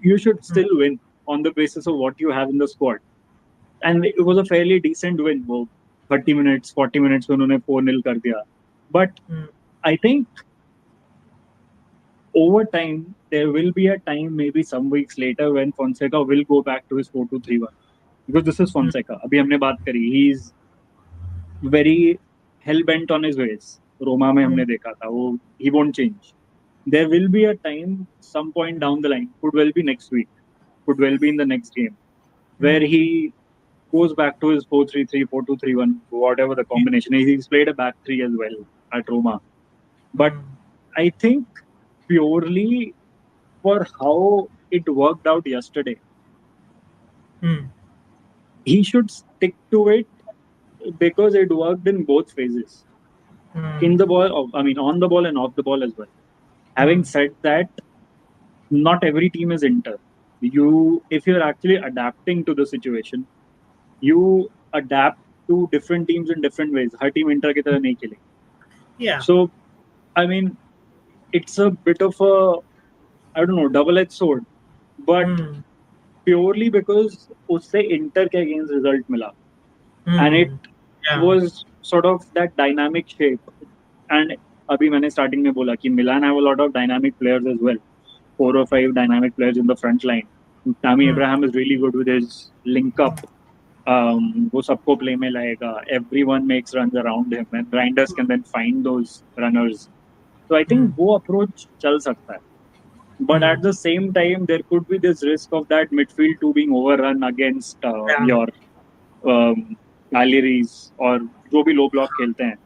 You should still win on the basis of what you have in the squad. And it was a fairly decent win. 30 minutes, 40 minutes when unhone 4-0 kar diya. But I think over time, there will be a time, maybe some weeks later, when Fonseca will go back to his 4-2-3-1. Because this is Fonseca. Abhi humne baat kari. He's very hell-bent on his ways. Roma mein humne dekha tha. He won't change. There will be a time, some point down the line, could well be next week, could well be in the next game, where he goes back to his 4-3-3, 4-2-3-1, whatever the combination is. He's played a back three as well at Roma. But I think purely for how it worked out yesterday, he should stick to it because it worked in both phases. In the ball, on the ball and off the ball as well. Having said that, not every team is Inter. If you're actually adapting to the situation, you adapt to different teams in different ways. Her team Inter ki tarah nahi khele. Yeah. So, it's a bit of a, double-edged sword. But purely because usse Inter ke against result mila. And it was sort of that dynamic shape. And abhi maine starting mein bola ki Milan have a lot of dynamic players as well. 4 or 5 dynamic players in the front line. Tammy Abraham is really good with his link up. वो सबको play में लाएगा. Everyone makes runs around him, and Reijnders can then find those runners. So I think वो approach चल सकता है. But at the same time, there could be this risk of that midfield two being overrun against your Galleries or जो भी low block खेलते हैं.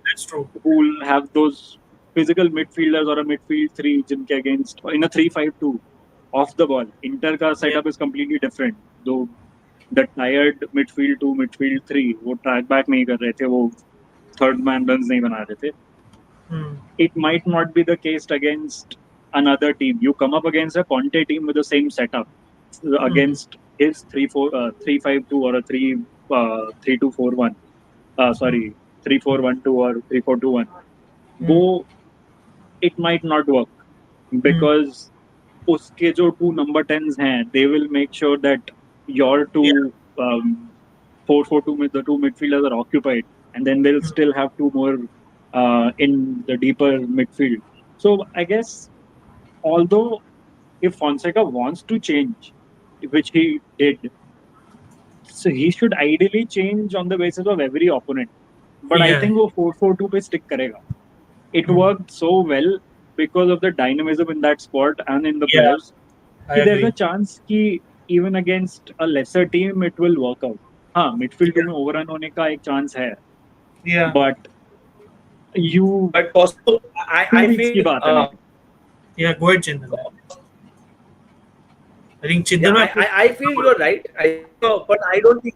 That's true. Who will have those physical midfielders or a midfield three जिनके against in a 3-5-2 off the ball. Inter का setup is completely different. Though the tired midfield 2, midfield 3 वो track back नहीं कर रहे थे, वो third man runs नहीं बना रहे थे. It might not be the case against another team. You come up against a Conte team with the same setup against his 3-5-2 or a 3-2-4-1. 3-4-1-2 or 3-4-2-1. वो it might not work because उसके जो 2 number 10s हैं, they will make sure that your 2 4-4-2 with the 2 midfielders are occupied, and then they'll still have 2 more in the deeper midfield. So I guess, although if Fonseca wants to change, which he did, so he should ideally change on the basis of every opponent. But I think वो 4-4-2 पे stick करेगा. It worked so well because of the dynamism in that squad and in the players. There's a chance कि even against a lesser team, it will work out. हाँ, midfield में overrun होने का एक chance है. Yeah. But also, I feel. की बात है. Yeah, go ahead, Chindan. I think Chindan. I feel you're right. But I don't think.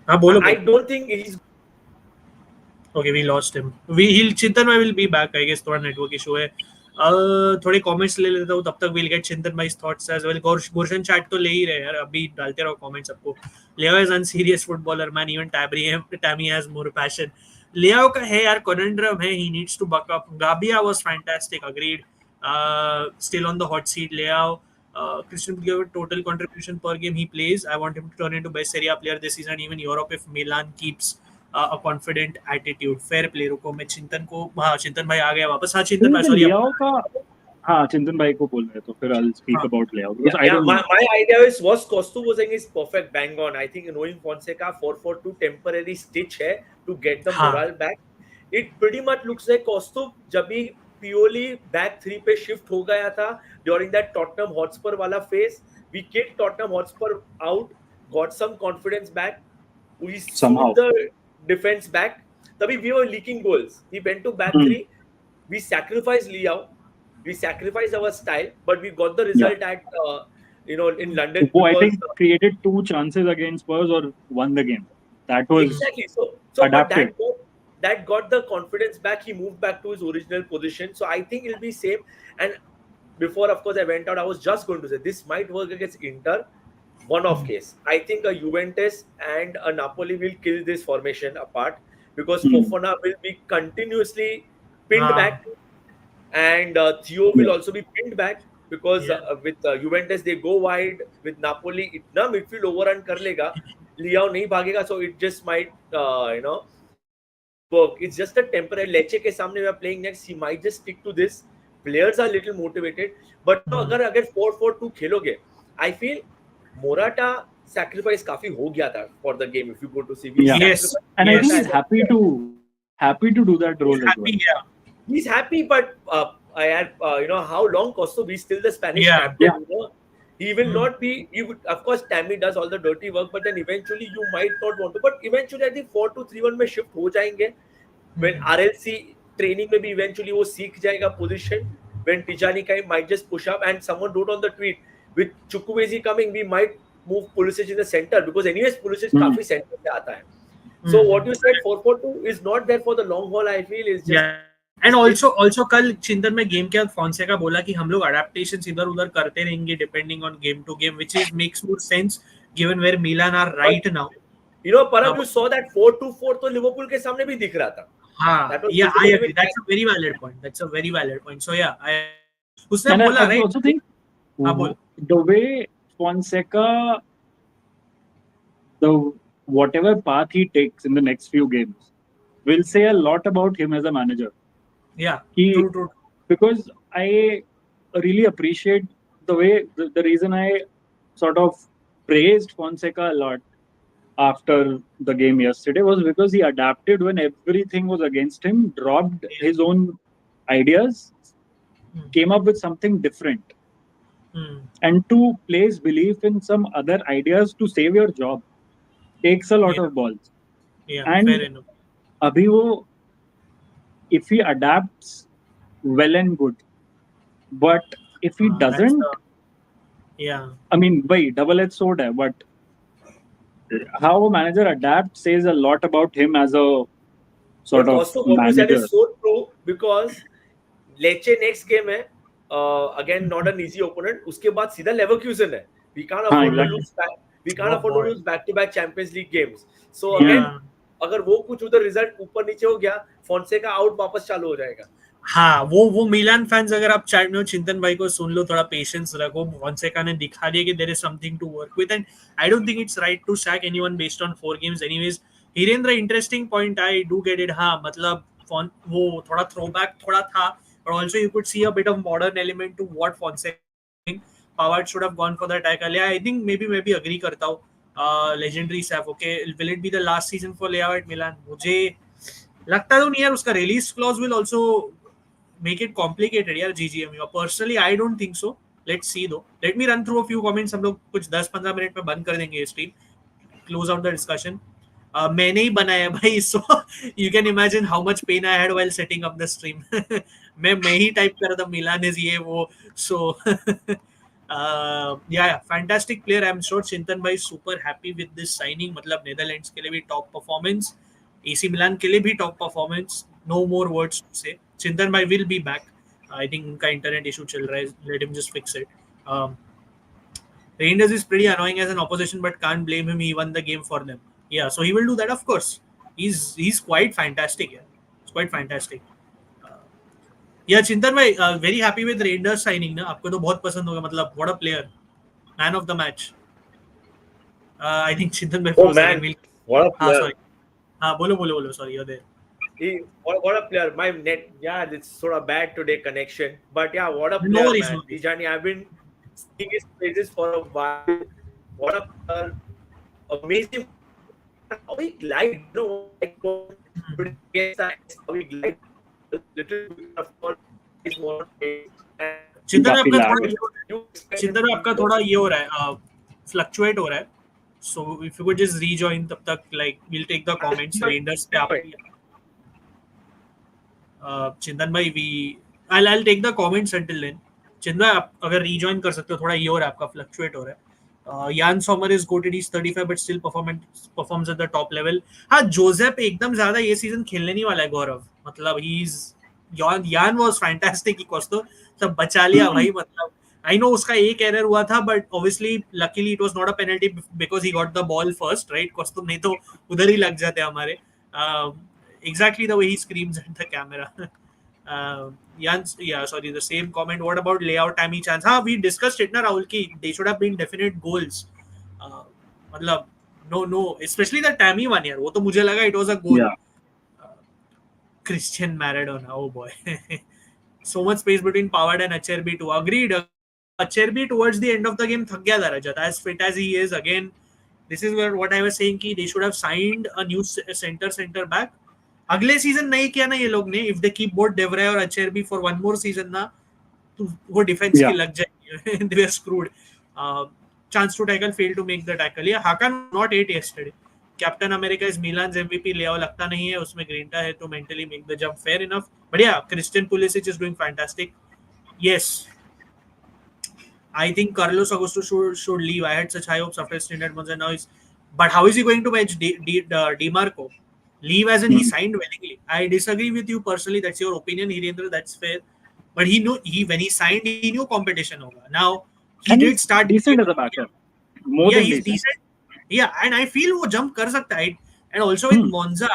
बोलो. I don't think he's. Okay, we lost him. Chintan bhai will be back, I guess. थोड़ा network issue है. थोड़े comments ले लेता हूँ, तब तक we'll get Chintan bhai's thoughts as well. Gorshan chat तो ले ही रहे यार, अभी डालते रहो comments सबको. Leo is unserious footballer man, even Tammy has more passion. Leo का है यार conundrum है, he needs to buck up. Gabia was fantastic, agreed. Still on the hot seat, Leo. Christian will give a total contribution per game he plays. I want him to turn into best Serie A player this season, even Europe if Milan keeps a confident attitude. Fair play. रुको मैं चिंतन को, हाँ चिंतन भाई आ गया वापस. हाँ चिंतन भाई सॉरी लियाओ का, हाँ चिंतन भाई को बोल रहे तो फिर I'll speak about Liao because I don't know. My idea is what Costu was saying is perfect, bang on. I think knowing Fonseca 4-4-2 temporary stitch है to get the morale back. It pretty much looks like Costu जब भी purely back 3 पे shift हो गया था during that Tottenham Hotspur वाला phase. We kicked Tottenham Hotspur out, got some confidence back. We somehow the defense back. Tabhi we were leaking goals. We went to back 3. We sacrificed Liao. We sacrificed our style, but we got the result at in London. Who I think created 2 chances against Spurs or won the game. That was exactly so adapted. That got the confidence back. He moved back to his original position. So I think it'll be same. And before, of course, I went out, I was just going to say this might work against Inter. One-off case. I think a Juventus and a Napoli will kill this formation apart because Fofana will be continuously pinned back, and Theo will also be pinned back because with Juventus they go wide. With Napoli, itna midfield overrun kar lega, Liao nahi bhagega, so it just might work. It's just a temporary. Lecce ke samne we are playing next. He might just stick to this. Players are a little motivated, but अगर 4-4-2 खेलोगे, I feel Morata sacrifice काफी हो गया था for the game. If you go to see, yes, and I think he's happy to do that role. He's happy, but I had how long Costo be still the Spanish captain. He will not be. He would, of course, Tammy does all the dirty work, but then eventually you might not want to. But eventually, I think 4-2-3-1 में shift हो जाएंगे. When RLC training में भी eventually वो सीख जाएगा position. When Tijjani might just push up, and someone wrote on the tweet, with Chukwueze coming, we might move Pulisic in the center because anyways Pulisic काफी center पे आता है. So what you said 4-4-2 is not there for the long haul. I feel is just and also कल चिंतन में game के बाद Fonseca बोला कि हम लोग adaptations इधर उधर करते रहेंगे depending on game to game, which is makes more sense given where Milan are right now. Parag, you saw that 4-2-4 तो Liverpool के सामने भी दिख रहा था. हाँ, I agree. That's a very valid point. So उसने बोला right. I also think the way Fonseca, whatever path he takes in the next few games, will say a lot about him as a manager. Yeah, true. Because I really appreciate the way the reason I sort of praised Fonseca a lot after the game yesterday was because he adapted when everything was against him, dropped his own ideas, came up with something different. And to place belief in some other ideas to save your job takes a lot of balls. Yeah, and fair enough. Abhi if he adapts, well and good. But if he doesn't, I mean, by double-edged sword hai, but how a manager adapts says a lot about him as a sort of also, manager. What you said is so true because Lecce next game hai, again not an easy opponent. Uske baad सीधा Leverkusen hai. We can't afford to lose back. We can't afford to lose back-to-back Champions League games. So again, अगर वो कुछ उधर result ऊपर नीचे हो गया, Fonseca out वापस चालू हो जाएगा. हाँ, वो मिलान फैंस अगर आप चैट में हो, चिंतन भाई को सुन लो, थोड़ा पेशेंस रखो. फोन्सेका ने दिखा दिया कि there is something to work with and I don't think it's right to sack anyone based on 4 games anyways. Hirendra interesting point, I do get it. हाँ, मतलब वो थोड़ा थ्रोबैक थोड़ा था, but also you could see a bit of modern element to what Fonseca Pavard should have gone for that tackle. Yeah, I think maybe agree करता हूँ. Legendary staff. Okay, will it be the last season for Leo at Milan? मुझे लगता तो नहीं यार. उसका release clause will also make it complicated यार GGMU. Personally, I don't think so. Let's see though. Let me run through a few comments. हम लोग कुछ 10-15 मिनट में बंद कर देंगे ये stream. Close out the discussion. मैंने ही बनाया भाई, so you can imagine how much pain I had while setting up the stream. मैं ही type कर रहा था Milan is ये वो. So yeah, fantastic player. I'm sure Chintan bhai is super happy with this signing. मतलब Netherlands के लिए भी top performance. AC Milan के लिए भी top performance, no more words to say. Chintan bhai will be back. I think उनका internet issue चल रहा है, let him just fix it. Um, Reijnders is pretty annoying as an opposition, but can't blame him. He won the game for them. Yeah, so he will do that, of course. He's quite fantastic. Yeah, it's quite fantastic. Yeah, Chintan bhai, very happy with Reijnders signing. ना आपको तो बहुत पसंद होगा. मतलब what a player, man of the match. I think Chintan bhai. Oh man, what a player! Sorry. बोलो. Sorry, you're there. What a player. My net, yeah, it's sort of bad today connection, but yeah, what a player, No worries, man. Tijjani, I've been seeing his praises for a while. What a player. Amazing. How he glide, you know, like how he glide. Little bit of is more. चिंतन आपका थोड़ा ये हो रहा है, fluctuate हो रहा है. So if you could just rejoin तब तक, like we'll take the comments. Reijnders पे आप चिंतन भाई I'll take the comments until then. चिंतन आप अगर rejoin कर सकते हो, थोड़ा ये हो रहा है, आपका फ्लक्चुएट हो रहा है. Jan Sommer is goated, he's 35 but still performs at the top level. हाँ, जोसेफ एकदम ज्यादा ये सीजन खेलने नहीं वाला है गौरव. मतलब Jan was fantastic. ही कोस्तो सब बचा लिया भाई. मतलब I know उसका एक एरर हुआ था, but obviously luckily it was not a penalty because he got the ball first, right? कोस्तो नहीं तो उधर ही लग जाते हमारे. Exactly the way he screams at the camera. Sorry, the same comment. What about layout, Tammy chance? We discussed it, na Rahul, ki they should have been definite goals. मतलब no, especially the Tammy one here. वो तो मुझे लगा it was a goal. Yeah. Christian Maradona, oh boy. So much space between Pavard and Acerbi too. Agreed. Acerbi towards the end of the game थक गया था Rajat. As fit as he is, again, this is what I was saying कि they should have signed a new center back. अगले season नहीं किया ना ये लोग ने. If they keep both De Vrij और Acerbi for one more season ना, तो वो डिफेंस की लग जाएगी. They were screwed. Chance to tackle, fail to make the tackle. या Hakan not 8 yesterday. Captain America is Milan's MVP. Leao लगता नहीं है, उसमें ग्रीनटा है तो mentally make the jump. Fair enough. बढ़िया. Christian Pulisic is doing fantastic. Yes, I think Carlos Augusto should leave. I had such high hopes after Standard Monza. Now but how is he going to match DiMarco? Leave as in he signed willingly. I disagree with you personally. That's your opinion, Reijnders. That's fair. But he knew when he signed, he knew competition hoga. Now he and did start decent as a backup. More than he's decent. Yeah, and I feel वो jump कर सकता है. And also with Monza,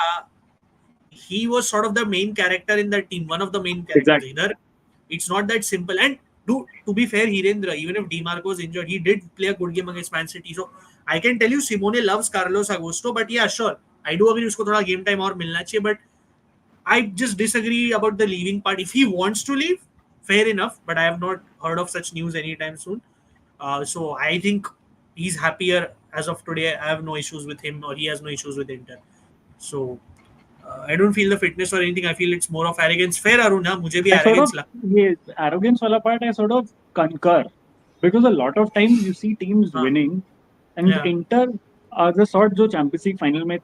he was sort of the main character in that team. One of the main characters. Exactly. It's not that simple. And to be fair, Reijnders, even if DiMarco was injured, he did play a good game against Man City. So I can tell you, Simone loves Carlos Augusto. But yeah, sure, I do agree उसको थोड़ा game time और मिलना चाहिए. But I just disagree about the leaving part. If he wants to leave, fair enough. But I have not heard of such news anytime soon. So I think he's happier as of today. I have no issues with him, or he has no issues with Inter. So I don't feel the fitness or anything. I feel it's more of arrogance. Fair, Arun, मुझे भी arrogance लगता है. Arrogance वाला part I sort of concur, because a lot of times you see teams winning, and Inter are the sort जो Champions League final में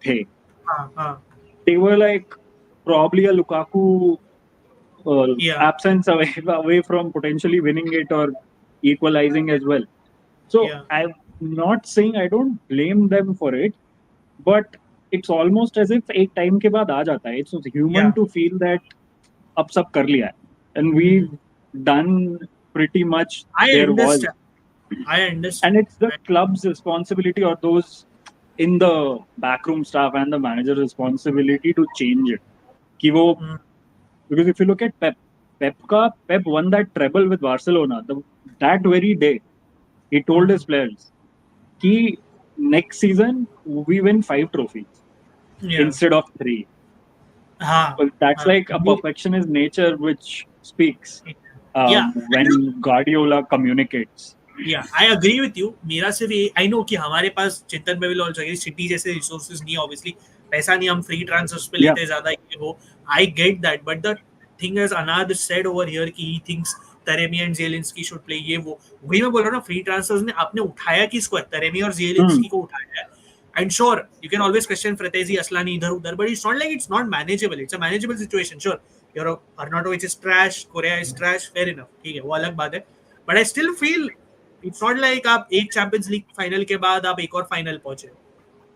थे. They were like probably a Lukaku absence away from potentially winning it or equalizing as well. So I'm not saying I don't blame them for it, but it's almost as if एक time के बाद आ जाता है. It's human to feel that अब सब कर लिया है, and we've done pretty much. I understand. And it's the club's responsibility, or those in the backroom staff and the manager's responsibility to change it. कि वो, because if you look at Pep won that treble with Barcelona. That very day, he told his players कि next season we win 5 trophies instead of 3. But that's like a perfectionist nature which speaks when Guardiola communicates. Yeah, I agree with you. मेरा सिर्फ I know कि हमारे पास चिंतन में will also agree, city जैसे resources नहीं है, obviously पैसा नहीं, हम free transfers पे लेते ज़्यादा ये वो. I get that, but the thing is, Anand said over here कि he thinks Taremi and Zielinski should play ये वो. वही मैं बोल रहा हूँ ना, free transfers में आपने उठाया किसको है? Taremi और Zielinski को उठाया है. And sure, you can always question Fratesi, Aslani इधर उधर, but it's not like it's not manageable. It's a manageable situation. Sure, Arnautovic is trash, Correa is trash, fair enough. ठीक है, वो अलग बात है. But I still feel it's not like आप एक चैंपियंस लीग फाइनल के बाद आप एक और फाइनल पहुंचे.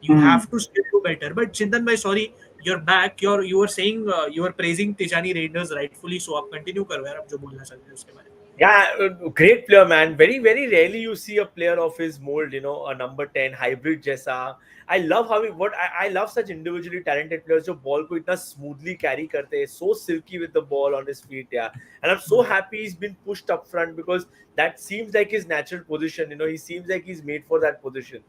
You have to still do better. But Chintan bhai, sorry, you're back. You were saying you were praising Tijjani Reijnders rightfully. So आप continue करो यार, आप जो बोलना चाहते हैं उसके बारे में. Yeah, great player, man. Very, very rarely you see a player of his mold, you know, a number 10 hybrid jaisa. I love how I love such individually talented players जो ball को इतना smoothly carry करते हैं, so silky with the ball on his feet, yeah. And I'm so happy he's been pushed up front because that seems like his natural position. You know, he seems like he's made for that position.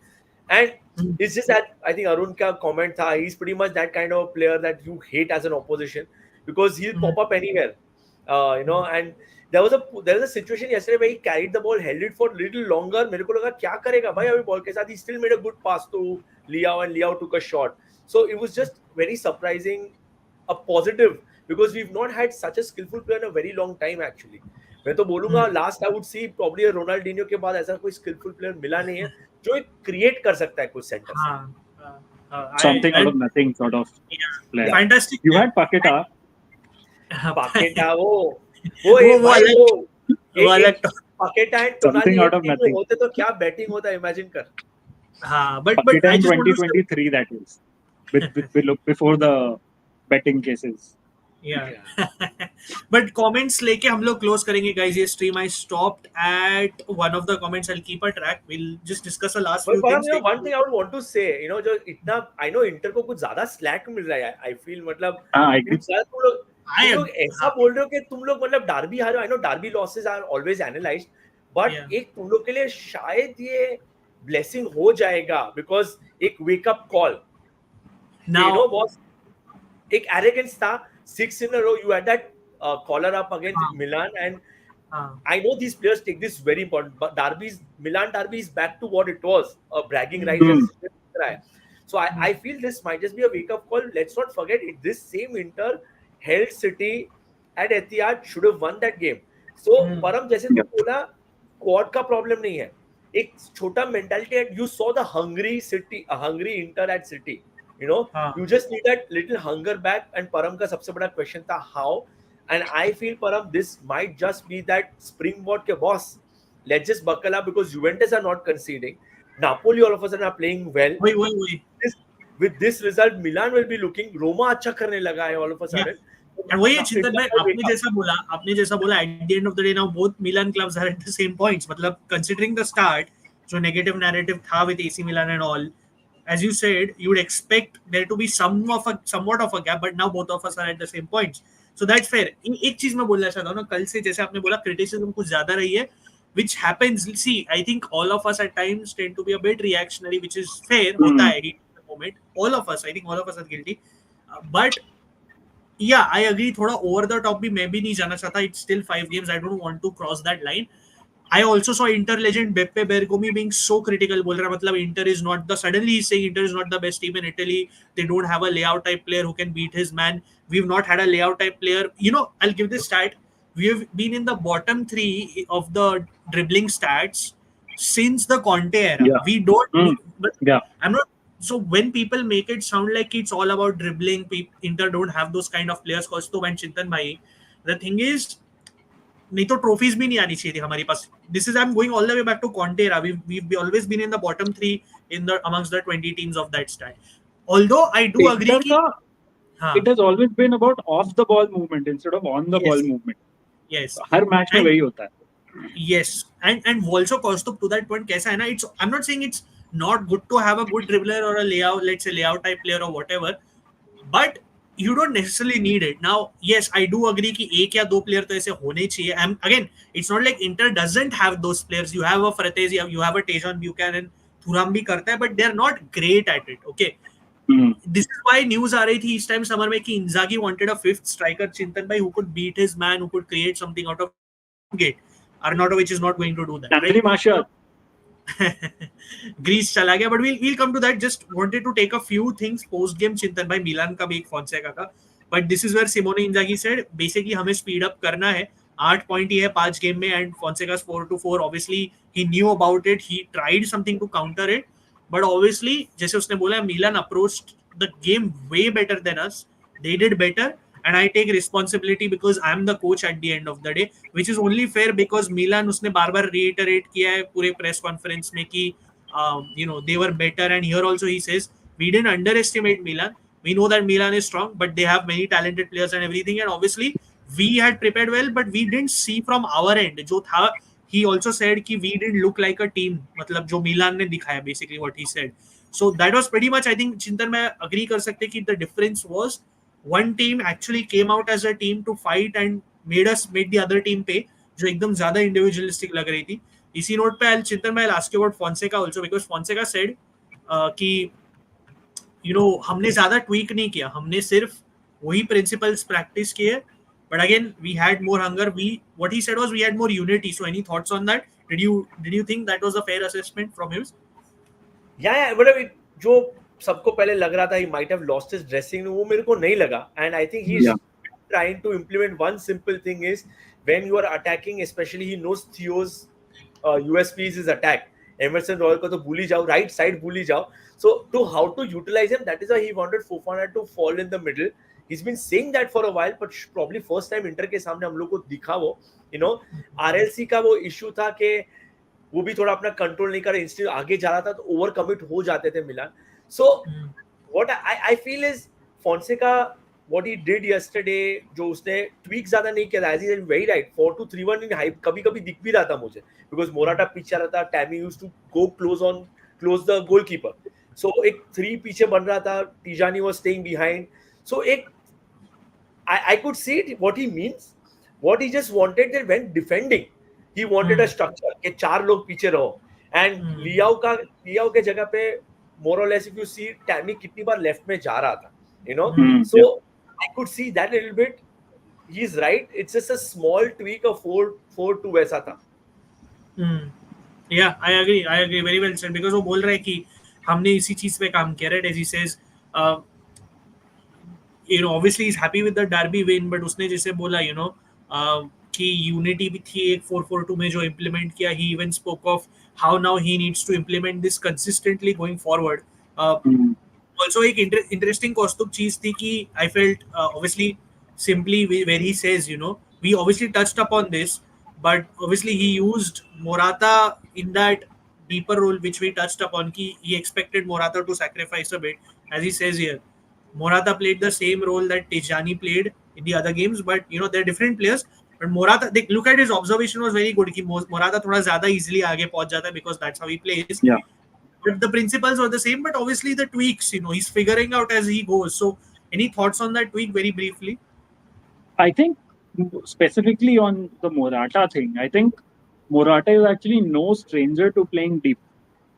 And it's just that I think Arun ka comment tha, he's pretty much that kind of player that you hate as an opposition because he'll pop up anywhere, you know. And there was a situation yesterday where he carried the ball, held it for a little longer. मेरे को लगा क्या करेगा भाई अभी ball के साथ. He still made a good pass to Liao and Liao took a shot. So it was just very surprising, a positive, because we've not had such a skillful player in a very long time actually. मैं तो बोलूंगा last I would see probably Ronaldinho के बाद ऐसा कोई skillful player मिला नहीं है जो एक create कर सकता है कुछ center से. Something out of nothing sort of player. Fantastic. You had Paqueta. Paqueta वो अलग Paqueta and something out of nothing होते तो क्या बैटिंग होता imagine कर. हाँ, but Paqueta I in just want to 2023 that is before the betting cases. Yeah. But comments लेके हम लोग close करेंगे guys. ये stream I stopped at one of the comments. I'll keep a track. We'll just discuss the last few things. But one thing I would want to say, you know, जो इतना I know Inter को कुछ ज़्यादा slack मिल रहा है. I feel मतलब तुम लोग ऐसा बोल रहे हो कि तुम लोग मतलब डार्बी हारे. I know Derby losses are always analyzed, but एक तुम लोग के लिए शायद ये blessing हो जाएगा because एक wake up call. Now, you know, boss, एक arrogance था. 6 in a row, you had that collar up against Milan, and I know these players take this very important. But Milan Derby is back to what it was, a bragging right. So I feel this might just be a wake up call. Let's not forget this same Inter held City at Etihad, should have won that game. So Param, जैसे तू बोला, quad का problem नहीं है. एक छोटा mentality at you saw the hungry Inter at City. You know, you just need that little hunger back. And Param का सबसे बड़ा question था how. And I feel Param, this might just be that springboard के boss. Let's just buckle up because Juventus are not conceding. Napoli all of a sudden are playing well. With this result, Milan will be looking. Roma अच्छा करने लगा है all of a sudden. And वही चिंतन भाई आपने जैसा बोला at the end of the day now both Milan clubs are at the same points. मतलब considering the start, जो negative narrative था with AC Milan and all. As you said, you would expect there to be somewhat of a gap, but now both of us are at the same points. So that's fair. एक चीज मैं बोलना चाहता हूँ ना, कल से जैसे आपने बोला criticism कुछ ज्यादा रही है, which happens. See, I think all of us at times tend to be a bit reactionary, which is fair. होता है heat of the moment. All of us, I think all of us are guilty. But yeah, I agree. थोड़ा over the top भी मैं भी नहीं जाना चाहता. It's still 5 games. I don't want to cross that line. I also saw Inter legend Beppe Bergomi being so critical. बोल रहा मतलब Inter is not the. Suddenly he's saying Inter is not the best team in Italy. They don't have a layout type player who can beat his man. We've not had a layout type player. You know, I'll give this stat. We've been in the bottom 3 of the dribbling stats since the Conte era. Yeah. We don't. I'm not. So when people make it sound like it's all about dribbling, Inter don't have those kind of players. Cause to when Chintan bhai, the thing is. नहीं तो trophies भी नहीं आनी चाहिए थी हमारे पास. This is I'm going all the way back to Conte era. We've always been in the bottom 3 in the amongst the 20 teams of that style. Although I do agree कि it has always been about off the ball movement instead of on the ball movement. Yes. Her match में वही होता है. Yes, and also Kaustubh to that point कैसा है ना, I'm not saying it's not good to have a good dribbler or a layout, let's say layout type player or whatever, but you don't necessarily need it. Now, yes, I do agree कि एक या दो player तो ऐसे होने चाहिए. Again, it's not like Inter doesn't have those players. You have a Fratesi, you have a Tejan Buchanan, Thuram भी करता है, but they're not great at it. Okay. This is why news आ रही थी इस time summer में कि Inzaghi wanted a 5th striker, Chintan bhai, who could beat his man, who could create something out of gate. Arnautovic is not going to do that. Anthony Martial. Greece चला गया, but we'll come to that. Just wanted to take a few things post game Chintan भाई Milan का भी एक Fonseca का, but this is where Simone Inzaghi said basically हमें speed up करना है. 8 point ही है 5 game में and Fonseca's 4-4. Obviously he knew about it. He tried something to counter it, but obviously जैसे उसने बोला Milan approached the game way better than us. They did better. And I take responsibility because I am the coach at the end of the day, which is only fair because Milan उसने बार-बार reiterate किया है पूरे press conference में कि you know they were better, and here also he says we didn't underestimate Milan. We know that Milan is strong, but they have many talented players and everything. And obviously, we had prepared well, but we didn't see from our end. जो था, he also said कि we didn't look like a team. मतलब जो Milan ने दिखाया, basically what he said. So that was pretty much, I think, Chintan मैं agree कर सकते कि the difference was one team actually came out as a team to fight and made the other team pay, जो एकदम ज्यादा individualistic लग रही थी. इसी नोट पे चिंतन मैं ask you about Fonseca also, because Fonseca said कि हमने ज्यादा ट्वीक नहीं किया, हमने सिर्फ वही प्रिंसिपल्स प्रैक्टिस किए, but again we had more hunger. What he said was we had more unity. So any thoughts on that? Did you think that was a fair assessment from him? Yeah, मतलब जो सबको पहले लग रहा था he might have lost his dressing room, वो मेरे को नहीं लगा. And I think he's trying to implement one simple thing is when you are attacking, especially he knows Theo's USP is his attack. Emerson Royal को तो भूल ही जाओ, right side भूल ही जाओ. So to how to utilize him, that is why he wanted Fofana to fall in the middle. He's been saying that for a while, but probably first time Inter के सामने हम लोग को दिखा वो, RLC का वो issue था कि वो भी थोड़ा अपना कंट्रोल नहीं कर रहा, इंस्टेंट आगे जा रहा था तो ओवर कमिट हो जाते थे Milan. So what I feel is Fonseca what he did yesterday, जो उसने ट्वीक ज्यादा नहीं किया, as he said very right, 4-2-3-1 in hype कभी-कभी दिख भी रहा था मुझे, because मोराटा पीछे रहा था, Tammy used to go close the goalkeeper, so एक 3 पीछे बन रहा था, Tijjani was staying behind, so एक I could see it, what he means, what he just wanted that when defending he wanted a structure कि 4 लोग पीछे रहो, and लियाओ के जगह पे more or less if you see Tammy कितनी बार left में जा रहा था, so I could see that a little bit. He's right, it's just a small tweak of 4-4-2 वैसा था. Yeah, I agree very well said, because वो बोल रहा है कि हमने इसी चीज पे काम किया, right? As he says, obviously he's happy with the derby win, but उसने जैसे बोला कि यूनिटी भी थी एक 4-4-2 में जो इम्प्लीमेंट किया. He even spoke of how now he needs to implement this consistently going forward. Also एक interesting कौस्तुभ चीज थी कि I felt obviously simply where he says we obviously touched upon this, but obviously he used Morata in that deeper role which we touched upon. He expected Morata to sacrifice a bit, as he says here. Morata played the same role that Tijjani played in the other games, but they're different players. But Morata, look at his observation was very good. Morata थोड़ा ज़्यादा easily आगे पहुंच जाता है because that's how he plays. Yeah. But the principles were the same, but obviously the tweaks, he's figuring out as he goes. So, any thoughts on that tweak, very briefly? I think specifically on the Morata thing, I think Morata is actually no stranger to playing deep.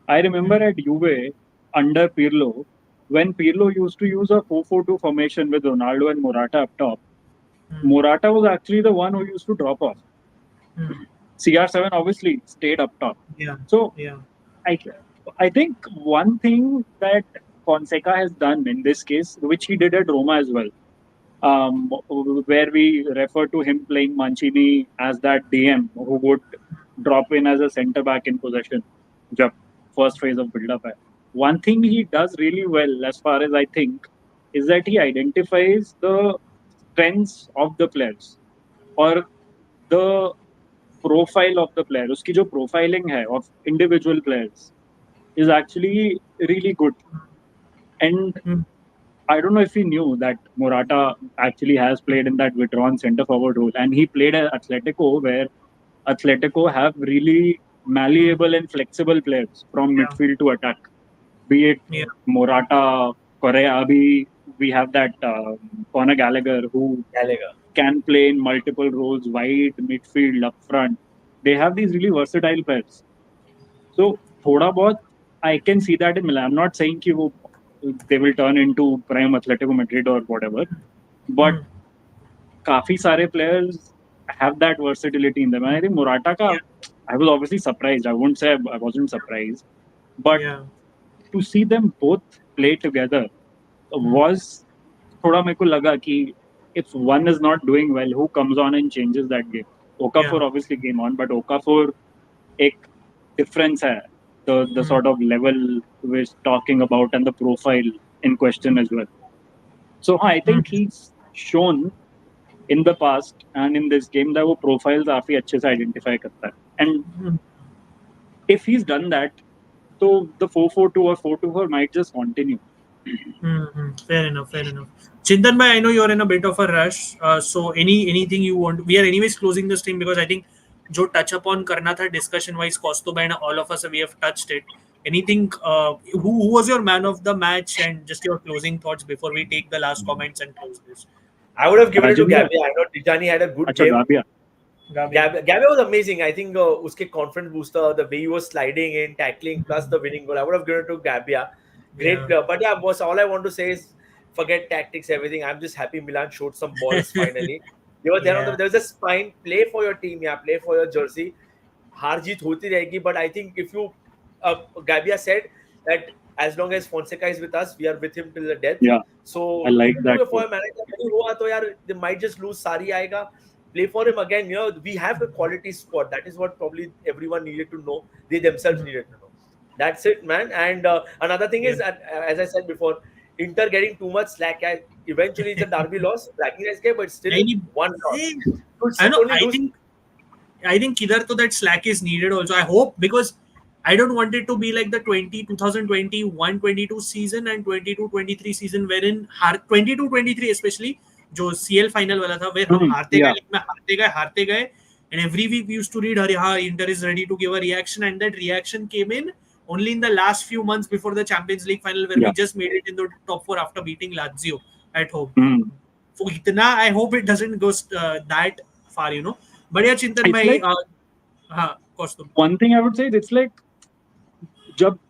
I remember at Juve under Pirlo, when Pirlo used to use a 4-4-2 formation with Ronaldo and Morata up top, Morata was actually the one who used to drop off. CR7 obviously stayed up top. Yeah. So I think one thing that Fonseca has done in this case, which he did at Roma as well, where we refer to him playing Mancini as that DM who would drop in as a centre back in possession, the first phase of build-up. One thing he does really well, as far as I think, is that he identifies the strengths of the players or the profile of the player. Uski jo profiling hai of individual players is actually really good. And I don't know if he knew that Morata actually has played in that withdrawn centre-forward role. And he played at Atletico, where Atletico have really malleable and flexible players from midfield to attack. Be it Morata, Correa, we have that Conor Gallagher who can play in multiple roles, wide, midfield, up front. They have these really versatile players. So, thoda bahut, I can see that in Milan. I'm not saying that they will turn into prime Atletico Madrid or whatever, but काफी सारे players have that versatility in them. And I think Morata ka, I was obviously surprised. I won't say I wasn't surprised, but to see them both play together was थोड़ा मेरे को लगा कि if one is not doing well, who comes on and changes that game? Okafor obviously came on, but Okafor एक difference है. The sort of level we're talking about and the profile in question as well. So I think he's shown in the past and in this game that वो profiles काफी अच्छे से identify करता है. And if he's done that, so the 4-4-2 or 4-2-4 might just continue. Fair enough. Chintan bhai, I know you're in a bit of a rush. So anything you want? We are anyways closing the stream because I think जो touch upon करना था discussion wise, Kosto bhai and all of us we have touched it. Anything? Who was your man of the match and just your closing thoughts before we take the last comments and close this? I would have given it to Rajinder. Gabby. I know Tijjani had a good अच्छा game. गाबिया. Gabby was amazing. I think uske confidence booster, the way he was sliding in, tackling, plus the winning goal. I would have given it to Gabby. Great player. But yeah, boss, all I want to say is forget tactics, everything. I'm just happy Milan showed some balls finally. They were there there was a spine. Play for your team, play for your jersey. हार जीत होती रहेगी, but I think if you Gabia said that as long as Fonseca is with us, we are with him till the death. Yeah, so I like that. For a manager, नहीं हुआ तो यार they might just lose. Sari आएगा, play for him again. We have a quality squad. That is what probably everyone needed to know. They themselves needed to know. That's it, man. And another thing is, as I said before, Inter getting too much slack. Eventually, it's a derby loss, bragging rights game, but still one loss. I know. I think either to that slack is needed also. I hope, because I don't want it to be like the 2021-22 season and 22-23 season wherein 22-23 especially जो CL final वाला था where हम हारते गए league में हारते गए and every week we used to read Inter is ready to give a reaction, and that reaction came in only in the last few months before the Champions League final where we just made it in the top 4 after beating Lazio at home. So itna, I hope it doesn't go that far, But yeah, Chintan bhai, one thing I would say is it's like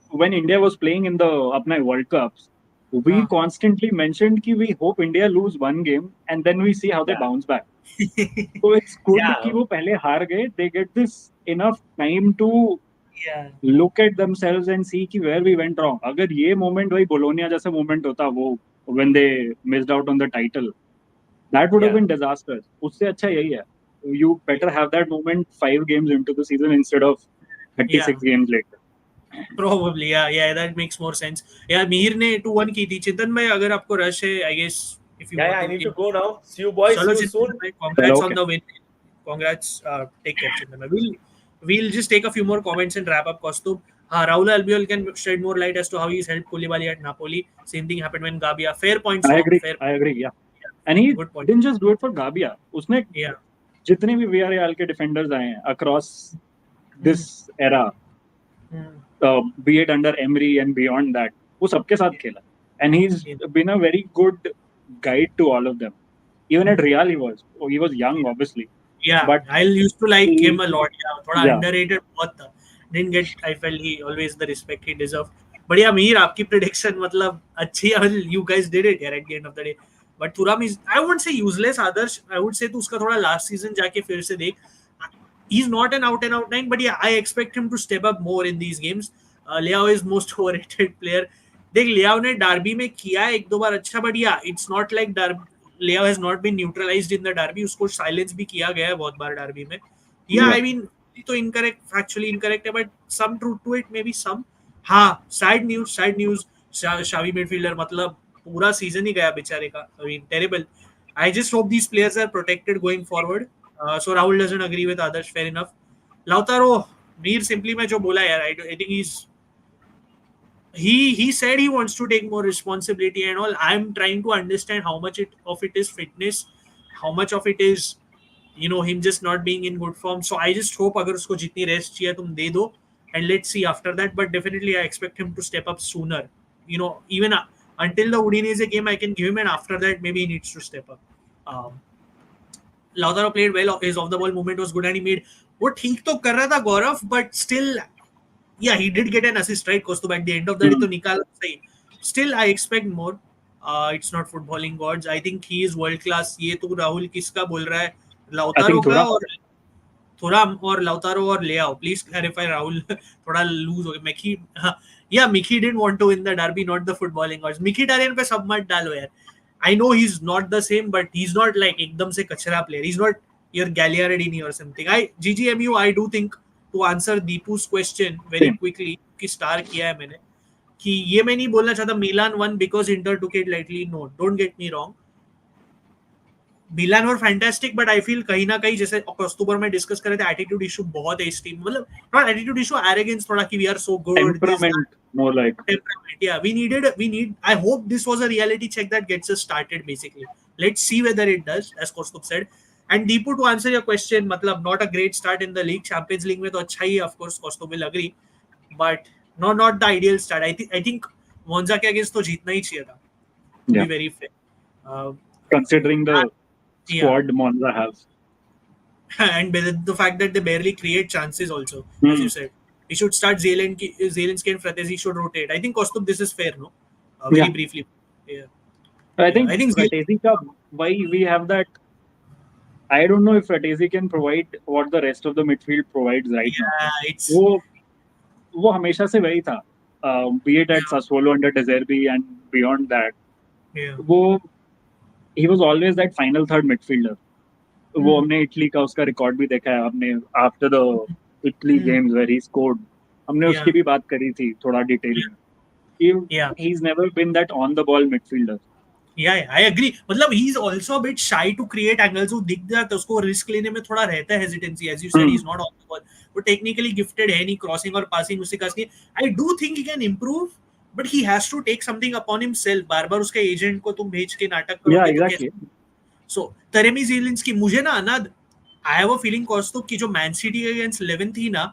when India was playing in the apna World Cups, we constantly mentioned कि we hope India lose one game and then we see how they bounce back. So it's good कि वो पहले हार गए. They get this enough time to look at themselves and see कि where we went wrong. अगर ये moment वही Bologna जैसा moment होता वो when they missed out on the title, that would have been disastrous. उससे अच्छा यही है. You better have that moment 5 games into the season instead of 36 games later. Probably, yeah, that makes more sense. Yeah, Mihir ने 2-1 की थी. Chintan भाई, अगर आपको rush है, I guess if you want I need to go now. See you boys. Chalo, See you soon. Congrats on the win. Congrats. Take care, Chintan bhai. We'll just take a few more comments and wrap up. Kostub. Raul Albiol can shed more light as to how he's helped Koulibaly at Napoli. Same thing happened when Gabia. Fair points. I agree. Yeah. And he didn't just do it for Gabia. उसने जितने भी Villarreal के defenders आए हैं across this era, be it under Emery and beyond that, वो सबके साथ खेला. And he's been a very good guide to all of them. Even at Real, he was young, obviously. Yeah, but I used to like him a lot. Yeah, थोड़ा underrated बहुत था. Didn't get. I felt he always the respect he deserved. But yeah, Mir, आपकी prediction मतलब अच्छी. You guys did it at the end of the day. But Thuram is, I won't say useless. Others, I would say तू उसका थोड़ा last season जाके फिर से देख. He's not an out and out 9, but yeah, I expect him to step up more in these games. Leao is most overrated player. देख Leao ने derby में किया है एक दो बार अच्छा, but yeah, it's not like Leao has not been neutralized in the derby. उसको silence भी किया गया है बहुत बार derby में. Yeah, I mean, तो incorrect, factually incorrect है, but some truth to it, maybe some. हाँ, sad news. Xavi midfielder मतलब पूरा season ही गया बेचारे का. I mean, terrible. I just hope these players are protected going forward. So Rahul doesn't agree with others. Fair enough. Lautaro, Mir simply मैं जो बोला यार, I think he said he wants to take more responsibility and all. I'm trying to understand how much of it is fitness, how much of it is him just not being in good form. So I just hope अगर उसको जितनी rest चाहिए तुम दे दो, and let's see after that. But definitely I expect him to step up sooner. Even until the Udinese game I can give him, and after that maybe he needs to step up. Lautaro played well. His off the ball movement was good and he made वो ठीक तो कर रहा था गौरव, but still he did get an assist, right? Kostu, at the end of the day तो निकाला सही. Still I expect more. It's not footballing gods. I think he is world class. ये तो राहुल किसका बोल रहा है? Lautaro का और Thuram और Lautaro और Leao. Please clarify, Rahul. थोड़ा lose हो गया. Mickey didn't want to win the derby, not the footballing gods. Mkhitaryan पे सब मत डालो यार. I know he's not the same, but he's not like एकदम से कचरा player. He's not your Gagliardini or something. GGMU, I do think, to answer Deepu's question very quickly, कि star किया है मैंने, कि ये मैं नहीं बोलना चाहता Milan won because Inter took it lightly. No, don't get me wrong. Milan were fantastic, but I feel कहीं ना कहीं जैसे अक्टूबर में डिस्कस कर रहे थे, एटीट्यूड इशू बहुत है इस टीम, मतलब नॉट एटीट्यूड इशू, एरोगेंस थोड़ा कि we are so good, temperament more like. temperament. Yeah, we need. I hope this was a reality check that gets us started. Basically, let's see whether it does, as Kostub said. And Deepu, to answer your question, matlab not a great start in the league. Champions League में तो अच्छा ही, of course, Kostub will agree, but no, not the ideal start. I think Monza के against तो जीतना ही चाहिए था. To be very fair, considering the squad Monza has, and the fact that they barely create chances also, as you said. He should start Zelenski and Fratesi should rotate. I think Kostub, this is fair, no? Very briefly. Yeah. I think Fratesi ka, why we have that. I don't know if Fratesi can provide what the rest of the midfield provides right now. It's वो हमेशा से वही था. Be it at Sassuolo under De Zerbi and beyond that. He was always that final third midfielder. वो हमने Italy का उसका record भी देखा है, हमने after the Italy games where he scored, हमने उसकी भी बात करी थी थोड़ा डिटेल में. He's never been that on the ball midfielder. Yeah, I agree. मतलब he's also a bit shy to create angles. वो दिख जाता है, उसको रिस्क लेने में थोड़ा रहता है hesitancy. As you said, he's not on the ball. वो technically gifted है नहीं, crossing और passing उससे खास नहीं. I do think he can improve, but he has to take something upon himself. बार-बार उसके एजेंट को तुम भेज के नाटक करोगे. Yeah, exactly. So Taremi Zielinski, मुझे ना अनाद, I have a feeling Kostub की जो Man City against 11 थी ना,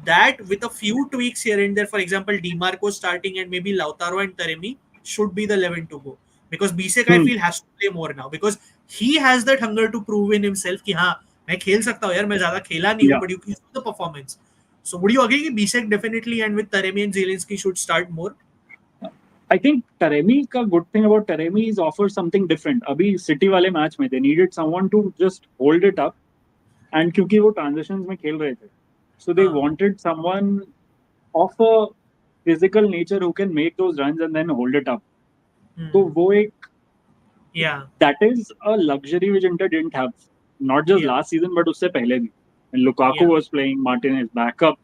that with a few tweaks here and there, for example, DiMarco starting and maybe Lautaro and Taremi should be the 11 to go. Because Bisek I feel has to play more now because he has that hunger to prove in himself कि हाँ मैं खेल सकता हूँ यार, मैं ज़्यादा खेला नहीं हूँ, but you can see the performance. So would you agree कि Bisek definitely and with Taremi and Zielinski should start more? I think Taremi का good thing about Taremi is offers something different. अभी City वाले match में they needed someone to just hold it up, and क्योंकि वो transitions में खेल रहे थे, so they wanted someone of a physical nature who can make those runs and then hold it up. So वो एक that is a luxury which Inter didn't have, not just last season but उससे पहले भी. And Lukaku was playing, Martinez backup.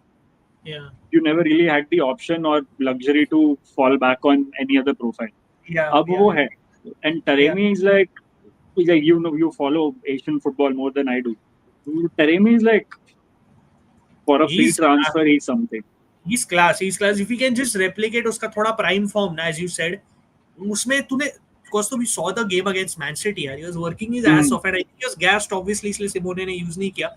You never really had the option or luxury to fall back on any other profile. अब वो है. And Taremi is like you know, you follow Asian football more than I do. Taremi is like for a free transfer he's something. He's class. If you can just replicate उसका थोड़ा prime form ना, as you said, उसमें तूने Kostub, we saw the game against Man City. He was working his ass off, and I think he was gassed obviously इसलिए Simone ने use नहीं किया.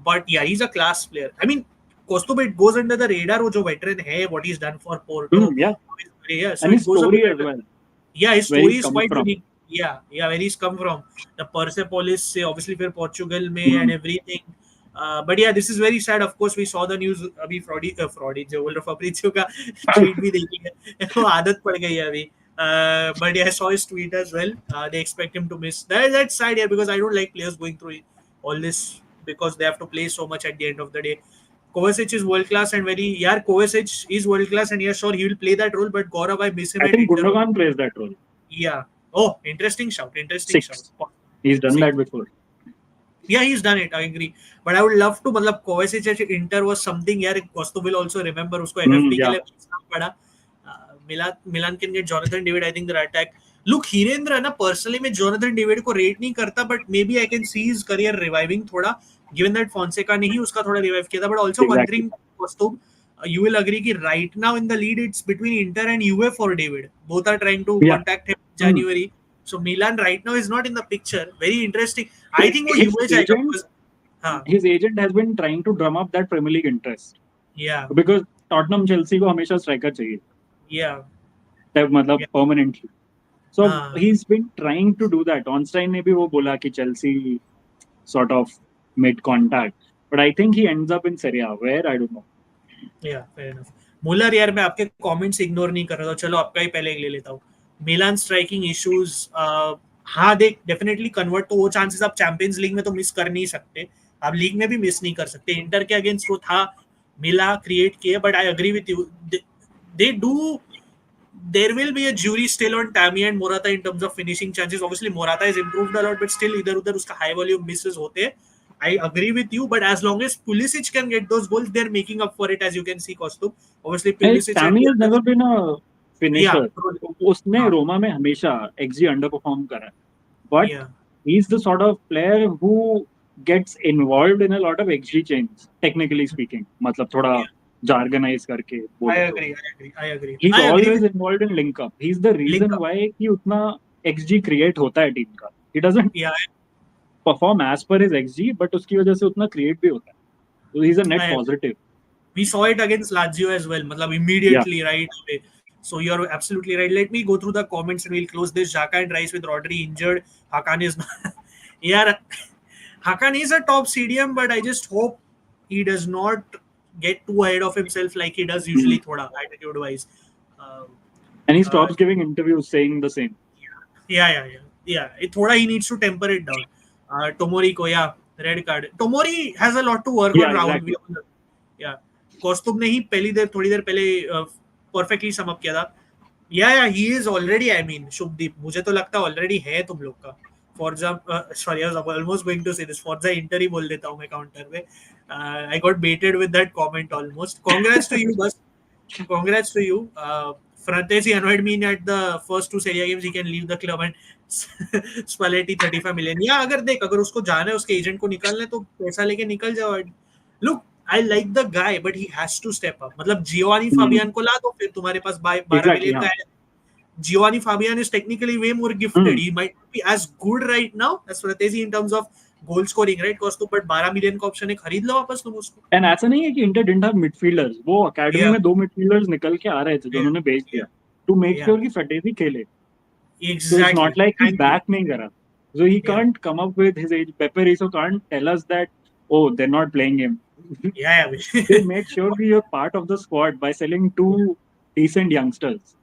But yeah, he's a class player. I mean, Kostub, it goes under the radar. वो जो veteran है, what he's done for Porto. So and his story as well. Yeah, his story is quite unique. Yeah, where he's come from. The Persepolis से obviously फिर Portugal में and everything. But yeah, this is very sad. Of course, we saw the news. अभी fraudy जो बोल रहा Fabrizio का tweet भी देखी है. वो आदत पड़ गई है अभी. But yeah, I saw his tweet as well. They expect him to miss. That's sad here because I don't like players going through all this because they have to play so much at the end of the day. Kovacic is world class and Kovacic is world class and sure he will play that role. But Gaurav, I miss him. I think Gundogan plays that role. Yeah. Oh, interesting shout. Shout. He's done that before. Yeah, he's done it. I agree. But I would love to. मतलब Kovacic at Inter was something. यार, Kostub will also remember उसको FFP के लिए पड़ा. Milan can get Jonathan David. I think their attack. Look, Hirendra ना personally मैं Jonathan David को rate नहीं करता, but maybe I can see his career reviving थोड़ा. Given that Fonseca ने ही उसका थोड़ा revive किया था, but also one thing Kostub, you will agree कि right now in the lead it's between Inter and UA for David. Both are trying to contact him in January. So Milan right now is not in the picture. Very interesting. I think his agent has been trying to drum up that Premier League interest. Yeah. Because Tottenham, Chelsea को हमेशा striker चाहिए. Yeah. मतलब permanently. So he's been trying to do that. Ornstein ने भी वो बोला कि Chelsea sort of made contact. But I think he ends up in Serie A. Where? I don't know. Yeah, fair enough. Muller यार मैं आपके comments ignore नहीं कर रहा था. चलो आपका ही पहले ले लेता हूँ. Milan striking issues. हाँ देख definitely convert तो वो chances आप Champions League में तो miss कर नहीं सकते. आप लीग में भी मिस नहीं कर सकते. इंटर के अगेंस्ट वो था, मिला, क्रिएट किए, but I agree with you. They do. There will be a jury still on Tammy and Morata in terms of finishing chances. Obviously, Morata has improved a lot, but still इधर-उधर उसका high volume misses होते हैं. I agree with you, but as long as Pulisic can get those goals, they're making up for it, as you can see, Kostub. Obviously, Pulisic. Tammy has never been a finisher. उसने रोमा में हमेशा XG underperform करा है. But he's the sort of player who gets involved in a lot of XG chains, technically speaking. मतलब थोड़ा jargonize करके I बोले तो. agree. I agree. He's I agree always with involved in link up. He's the reason link up. why कि उतना XG create होता है team का. He doesn't Yeah, perform as per his XG, but उसकी वजह से उतना create भी होता है. So he's a net I agree. positive. We saw it against Lazio as well. Matlab immediately right away. So you're absolutely right. Let me go through the comments and we'll close this. Xhaka and Rice with Rodri injured. Hakan is not. Yeah, Hakan is a top CDM, but I just hope he does not get too ahead of himself like he does usually, thoda attitude wise. And he stops giving interviews saying the same. Yeah. Thoda he needs to temper it down. Tomori ko, yeah, red card. Tomori has a lot to work on. Exactly. Rahul. Yeah. कौस्तुभ ने ही थोड़ी देर पहले perfectly sum up किया था. या he is already, I mean Shubhdeep, मुझे तो लगता है ऑलरेडी है तुम लोग का फॉर्जा. Sorry, I was almost going to say this फॉर्जा इंटर ही बोल देता हूं मैं काउंटर में. I got baited with that comment almost. Congrats to you, बस congrats to you. Frattesi annoyed me at the first 2 Serie A games. He can leave the club and Spalletti 35 million. या अगर उसको जाना है, उसके agent को निकालना है तो पैसा लेके निकल जाओ. Look, I like the guy, but he has to step up. मतलब Giovanni Fabian को ला दो, फिर तुम्हारे पास 12 million का है. Giovanni Fabian is technically way more gifted. He might be as good right now as Frattesi in terms of goal scoring, right? Cost, but 12 million का option है, खरीद लो वापस तुम उसको. And ऐसा नहीं है कि इंटर didn't have midfielders. वो अकेडमी में 2 midfielders निकल के आ रहे थे जो उन्होंने भेज दिया to make sure कि Frattesi खेले. Exactly. So it's not like he back नहीं करा. So he can't come up with his age. Pepe Rizzo can't tell us that, oh, they're not playing him. They make sure कि you're part of the squad by selling 2 decent youngsters.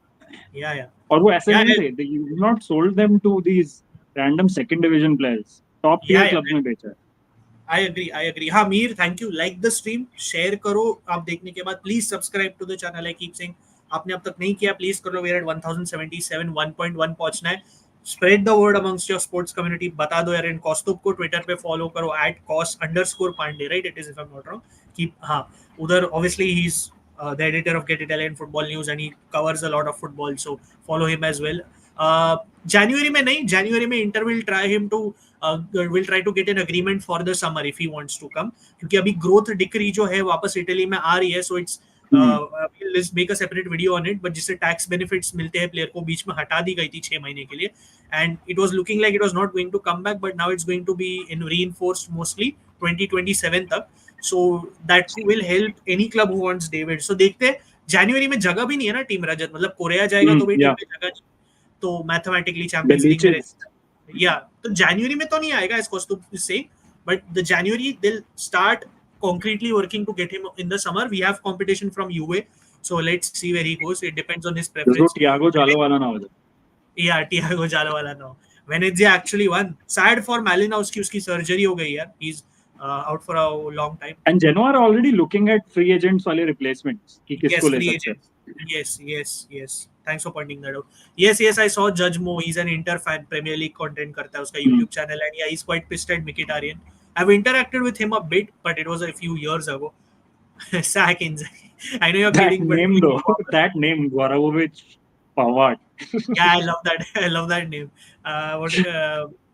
और वो ऐसे नहीं थे. They not sold them to these random second division players. Top tier club में बेचा है. I agree. हाँ Mir, thank you. Like the stream, share करो आप देखने के बाद. Please subscribe to the channel. I keep saying, आपने अब तक नहीं किया, please कर लो. We're at 1077, 1.1 पहुंचना है. Spread the word amongst your sports community. बता दो यार. इन कौस्तुभ को ट्विटर पे फॉलो करो @cos_Pandey, right? It is, if I'm not wrong. हाँ, उधर obviously he's the editor of Get Italian Football News and he covers a lot of football, so follow him as well. January में Inter will try to get an agreement for the summer if he wants to come, क्योंकि अभी growth दिख रही जो है वापस Italy में आ रही है. So it's let's make a separate video on it, but जिससे tax benefits मिलते हैं प्लेयर को, बीच में हटा दी गई थी 6 महीने के लिए, and it was looking like it was not going to come back, but now it's going to be reinforced mostly 2027 तक. So that will help any club who wants David. So देखते हैं. जनवरी में जगह भी नहीं है ना टीम रजत, मतलब कोरिया जाएगा तो भी टीम में जगह नहीं, तो मैथमेटिकली चैंपियंस लीग में तो जनवरी में तो नहीं आएगा इसको तो से, but the January they will start concretely working to get him in the summer. We have competition from UA, so let's see where he goes. It depends on his preference. Thiago Jallo वाला ना हो जाए. Yeah, Thiago Jallo वाला ना हो. Venezia actually won. Sad for Malinowski, उसकी surgery हो गई यार. He's out for a long time. And Genoa are already looking at free agents वाले replacements कि किसको ले सकते हैं. Yes. Thanks for pointing that out. Yes, I saw Judge Mo. He's an Inter fan. Premier League content करता है उसका YouTube channel, and yeah, he's quite pissed at Mkhitaryan. I've interacted with him a bit, but it was a few years ago. Sack Inzaghi. I know you're kidding, but name though, that name, Gorakovic Pavard. Yeah, I love that name.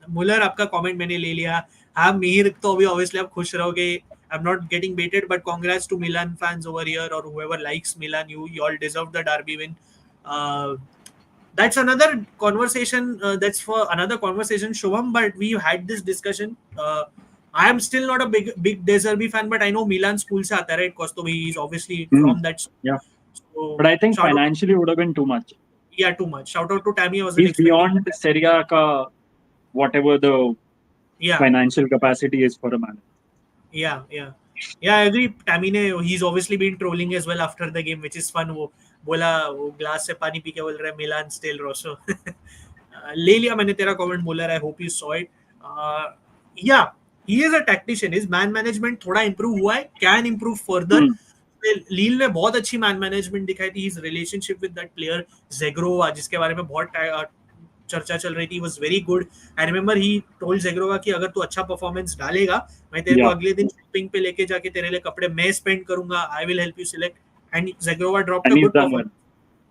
Muller, आपका comment मैंने ले लिया. हाँ, मीर तो अभी obviously आप खुश रहोगे. I'm not getting baited, but congrats to Milan fans over here or whoever likes Milan. You all deserve the derby win. That's another conversation. That's for another conversation, Shubham. But we've had this discussion. I am still not a big De Zerbi fan, but I know Milan school से आता है, right? Because he's obviously from that school. Yeah. So, but I think financially would have been too much. Yeah, too much. Shout out to Tammy. He's beyond Serie A का whatever the financial capacity is for a man. Yeah, I agree. Tammy ने, he's obviously been trolling as well after the game, which is fun. वो बोला वो glass से पानी P के बोल रहा है Milan still Rosso. ले लिया मैंने तेरा comment, Muller. I hope you saw it. Yeah, he is a tactician. His man management थोड़ा improve हुआ है, can improve further. लील ने बहुत अच्छी man management दिखाई थी. His relationship with that player Zegrova, जिसके बारे में बहुत चर्चा चल रही थी, was very good. I remember he told Zegrova कि अगर तू अच्छा performance डालेगा, मैं तेरे को अगले दिन शॉपिंग पे लेके जाके तेरे लिए कपड़े मैं स्पेंड करूंगा. I will help you select. And Zegrova dropped a good performance.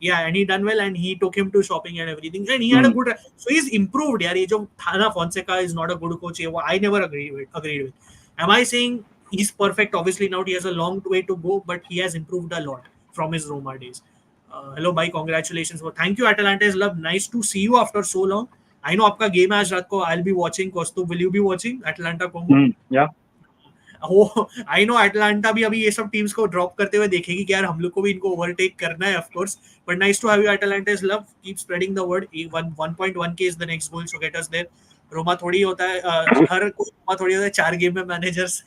Yeah, and he done well, and he took him to shopping and everything, and he had a good. So he's improved. Yeah, ये जो था ना, Fonseca is not a good coach. I never agreed with. Am I saying he's perfect? Obviously not. He has a long way to go, but he has improved a lot from his Roma days. Hello, bye. Congratulations. Well, thank you, Atalanta's love. Nice to see you after so long. I know आपका game है आज रात को. I'll be watching. Kostub, will you be watching Atalanta Congo? Yeah. I know Atlanta भी अभी ये सब teams को ड्रॉप करते हुए देखेगी कि यार हम लोग को भी इनको ओवरटेक करना है, of course, but nice to have you Atalanta's love, keep spreading the word. 1.1k is the next goal, so get us there. Roma थोड़ी होता है हर कोई रोमा थोड़ी होता है 4 गेम में मैनेजर्स.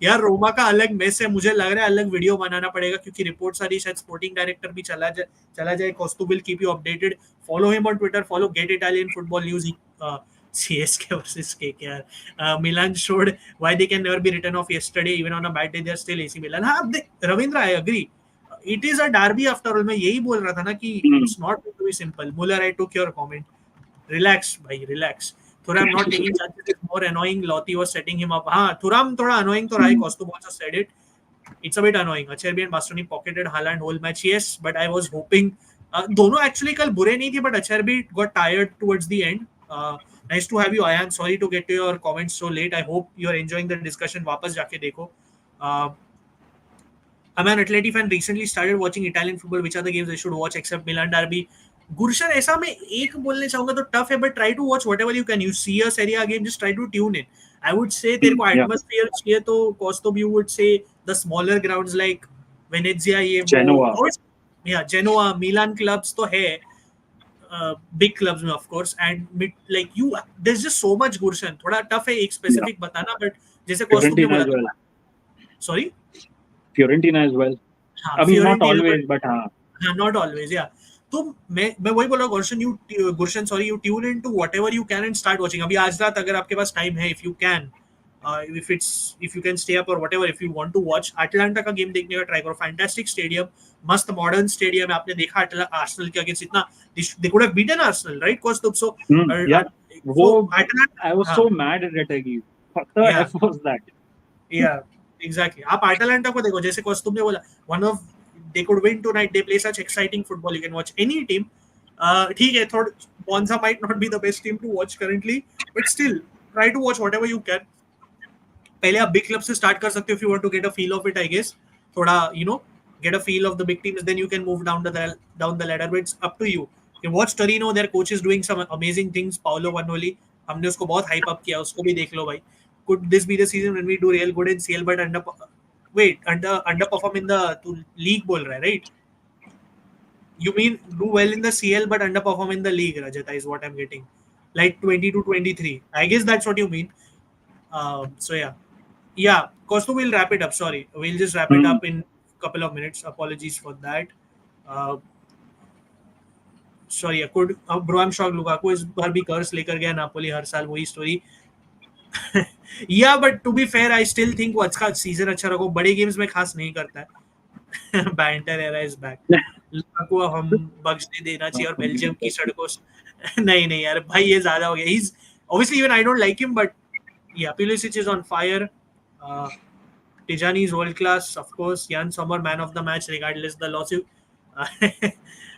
यार रोमा का अलग मेस है, मुझे लग रहा है अलग वीडियो बनाना पड़ेगा, क्योंकि रिपोर्ट्स आ रही शायद स्पोर्टिंग डायरेक्टर भी चला जाए. Kaustu will keep you updated. Follow him on Twitter, follow get Italian football news. CSK versus KKR. Milan showed why they can never be written off yesterday. Even on a bad day, they are still AC Milan. हाँ, Ravindra, I agree. It is a derby after all. मैं यही बोल रहा था ना कि it's not going to be simple. Muller, I took your comment. Relax, भाई, relax. Thuram not taking chances is more annoying. Lotti was setting him up. हाँ, Thuram थोड़ा annoying तो रहा है. Costu also said it. It's a bit annoying. Acerbi and Bastoni pocketed Haaland whole match. Yes, but I was hoping. दोनों actually कल बुरे नहीं थे, but Acerbi got tired towards the end. Nice to have you, Ayan. Sorry to get to your comments so late. I hope you're enjoying the discussion. वापस जाके देखो. I'm an Atleti fan. Recently started watching Italian football. Which are the games I should watch except Milan derby? Gursharan, ऐसा मैं एक बोलने चाहूंगा तो tough है, but try to watch whatever you can. You see a Serie A game, just try to tune in. I would say तेरे को atmosphere चाहिए तो Costo, you would say the smaller grounds like Venezia, ये Genoa. Yeah, Genoa, Milan clubs तो है. Big clubs में of course, and like you, there's just so much. Gursharan थोड़ा tough है एक स्पेसिफिक बताना, but जैसे Costo ने बोला well. Sorry, Fiorentina as well. I mean, not always, but not always, yeah. तो मैं वही बोल रहा हूँ Gursharan, sorry, you tune into whatever you can and start watching. अभी आज रात अगर आपके पास टाइम है, if you can, if you can stay up or whatever, if you want to watch Atlanta का गेम देखने का ट्राई करो. फैंटास्टिक स्टेडियम, मस्त मॉडर्न स्टेडियम. आपने देखा आर्सेनल के अगेंस्ट इतना, they could have beaten Arsenal, right? So yeah, I was so mad at it. What the F was that? Yeah, exactly. आप Atalanta को देखो, जैसे कोस्तुम ने बोला, they could win tonight. They play such exciting football. You can watch any team. ठीक है, थोड़ा Monza might not be the best team to watch currently, but still try to watch whatever you can. पहले आप big club से start कर सकते हो if you want to get a feel of it, I guess. थोड़ा, get a feel of the big teams, then you can move down the ladder. But it's up to you. You watch Torino, their coach is doing some amazing things. Paolo Vanoli, हमने उसको बहुत hype up किया, उसको भी देख लो भाई. Could this be the season when we do real good in CL but underperform in the league बोल रहा है, right? You mean do well in the CL but underperform in the league, Rajata, is what I'm getting. Like 20 to 23. I guess that's what you mean. So yeah, Costo will wrap it up. Sorry, we'll just wrap it up in a couple of minutes. Apologies for that. Sorry, bro, I'm shocked. Lukaku इस बार भी कर्स लेकर गया Napoli, हर साल वही story. Yeah, but to be fair, I still think वो अच्छा season अच्छा रखो. बड़े गेम्स में खास नहीं करता है. Banter era is back. Lukaku हम बख्श नहीं देना चाहिए, और बेल्जियम की सड़कों नहीं यार भाई, ये ज्यादा हो गया. He's obviously, even I don't like him, but yeah, Pulisic is on fire. Tijjani is world class, of course. Jan Sommer, man of the match, regardless the lawsuit.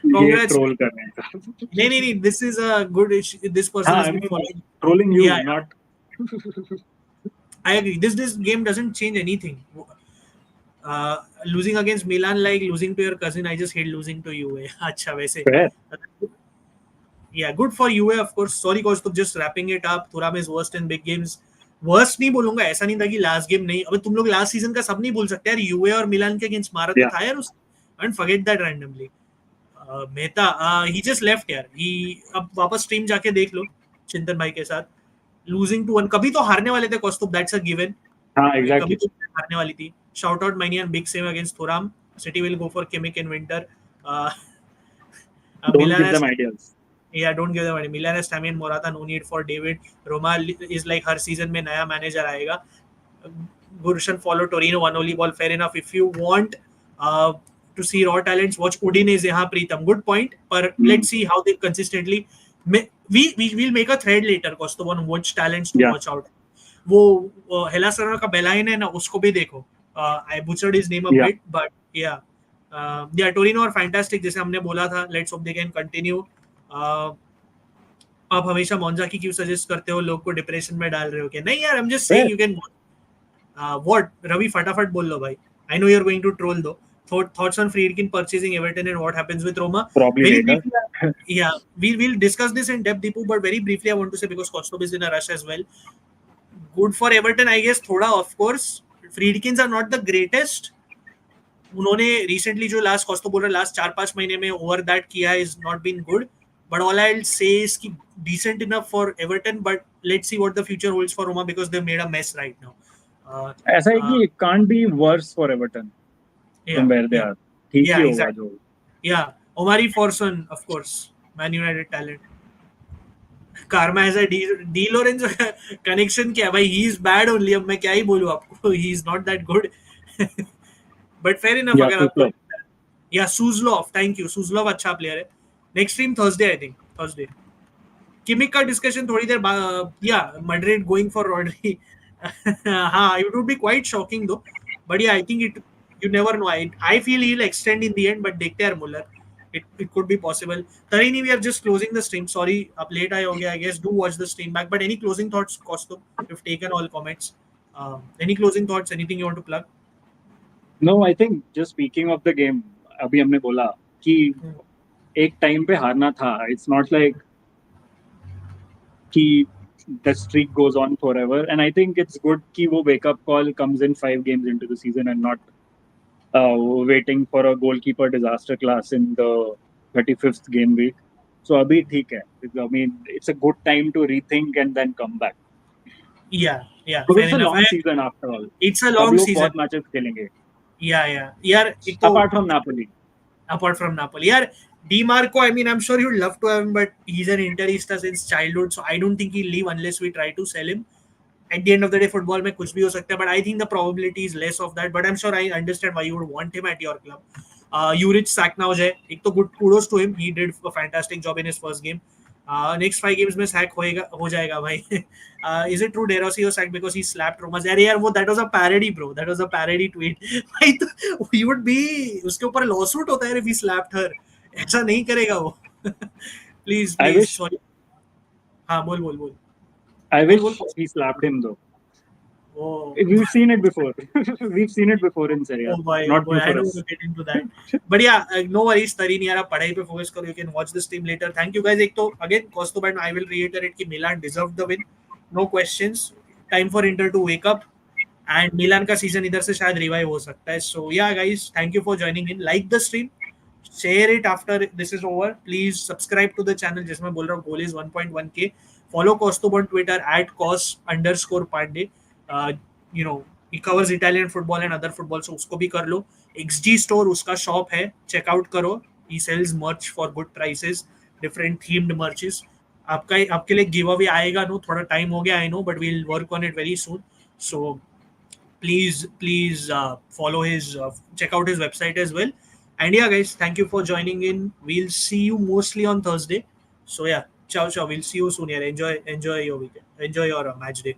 Congrats. नहीं, this is a good issue. This person has been following. Trolling you, not. I agree. This game doesn't change anything. Losing against Milan, like losing to your cousin. I just hate losing to UA. अच्छा वैसे. Yeah, good for UA, of course. Sorry, coach, तो just wrapping it up. Thuram is worst in big games. Worst नहीं बोलूंगा, ऐसा नहीं था कि last game नहीं. अब तुम लोग लास्ट सीजन का सब नहीं बोल सकते यार. यूए और मिलान के अगेंस्ट मारा तो था यार उस, and forget that randomly. Mehta, he just left यार. अब वापस स्ट्रीम जाके देख लो चिंतन भाई के साथ. Losing to 1, कभी तो हारने वाले थे कोस्तुप, that's a given. हाँ, exactly. कभी तो हारने वाली थी. Shout out Mani and big save against Thuram. City will go for Kimmich in winter. Don't give them ideas. Yeah, don't give them money. Milan has Tammy and Morata, no need for David. Roma is like her season में नया manager आएगा. Gurushan follow Torino, one only ball, fair enough. If you want to see raw talents, watch Udinese. यहाँ प्रीतम, good point. But let's see how they consistently. We'll make a thread later, Costo, on which talents to watch out. वो हेला सरा का बेलाइन है ना, उसको भी देखो. I butchered his name a bit, but yeah. Yeah, Torino are fantastic, जैसे हमने बोला था. Let's hope they can continue. आप हमेशा मोंजा की क्यों सजेस्ट करते हो, लोग को डिप्रेशन में डाल रहे हो क्या? नहीं यार, I'm just saying you can. What? Ravi, फटाफट बोल लो भाई. I know you're going to troll though. Thoughts on Friedkin purchasing Everton and what happens with Roma? Probably Very later. briefly, yeah, we'll discuss this in depth, Deepu, but very briefly I want to say, because Kostov is in a rush as well. Good for Everton, I guess. थोड़ा, of course, Friedkins are not the greatest. उन्होंने recently जो last Kostov बोल रहा है last 4-5 महीने में over that किया is not been good. But all I'll say is कि decent enough for Everton, but let's see what the future holds for Roma, because they've made a mess right now. ऐसा है कि it can't be worse for Everton from where they are. ठीक ही होगा exactly. जो. Yeah, Omari Forson, of course, Man United talent. Karma has a D Lorenzo connection क्या भाई? He is bad only. अब मैं क्या ही बोलूँ आपको? He is not that good. But fair enough. Yeah, अगर आपको, yeah, Suslov, thank you. Suslov अच्छा player है. Next stream Thursday, I think. Thursday. Kimmich का discussion थोड़ी देर बाद. Yeah, Madrid going for Rodri. हाँ, it would be quite shocking though. But yeah, I think it. You never know. I feel he'll extend in the end, but देखते हैं Muller. It could be possible. Tarini, we are just closing the stream. Sorry, up late I guess. Do watch the stream back. But any closing thoughts, Costo? You've taken all comments. Any closing thoughts? Anything you want to plug? No, I think just speaking of the game, अभी हमने बोला कि एक time पे हारना था. It's not like कि the streak goes on forever. And I think it's good कि वो wake up call comes in 5 games into the season and not waiting for a goalkeeper disaster class in the 35th game week. So abhi theek hai. I mean, it's a good time to rethink and then come back. Yeah. Because it's a long season after all. It's a long season. बहुत matches खेलेंगे. Yeah. यार, apart from Napoli. यार, Di Marco, I mean, I'm sure you'd love to have him, but he's an Interista since childhood, so I don't think he'll leave unless we try to sell him. At the end of the day, football में कुछ भी हो सकता है, but I think the probability is less of that. But I'm sure I understand why you would want him at your club. Juric Sacknauj है, एक तो good kudos to him. He did a fantastic job in his first game. Next 5 games में sack हो जाएगा भाई. Is it true De Rossi was sacked because he slapped Roma? अरे यार, वो that was a parody, bro. That was a parody tweet. भाई तो he would be, उसके ऊपर lawsuit होता है if he slapped her. ऐसा नहीं करेगा वो. Please. Sorry. हाँ, बोल. I wish he slapped him though. Oh. We've seen it before. We've seen it before in Serie A. Oh boy, Not I don't want to get into that. But yeah, no worries. Tarini, यार, पढ़ाई पे focus करो. You can watch the stream later. Thank you guys. एक तो again, Costo band, I will reiterate कि Milan deserved the win. No questions. Time for Inter to wake up. And Milan का season इधर से शायद revive हो सकता है. So yeah, guys, thank you for joining in. Like the stream. Share it after this is over. Please subscribe to the channel. जिसमें बोल रहा हूँ, goal is 1.1k. Follow Costo on Twitter at cos_Pandey. You know, he covers Italian football and other football, so उसको भी कर लो. XG Store उसका shop है, check out करो. He sells merch for good prices, different themed merches. आपके लिए giveaway आएगा, no, थोड़ा time हो गया, I know, but we'll work on it very soon. So please follow his, check out his website as well. And yeah, guys, thank you for joining in. We'll see you mostly on Thursday. So yeah, ciao. We'll see you soon here. Enjoy your weekend. Enjoy your match day.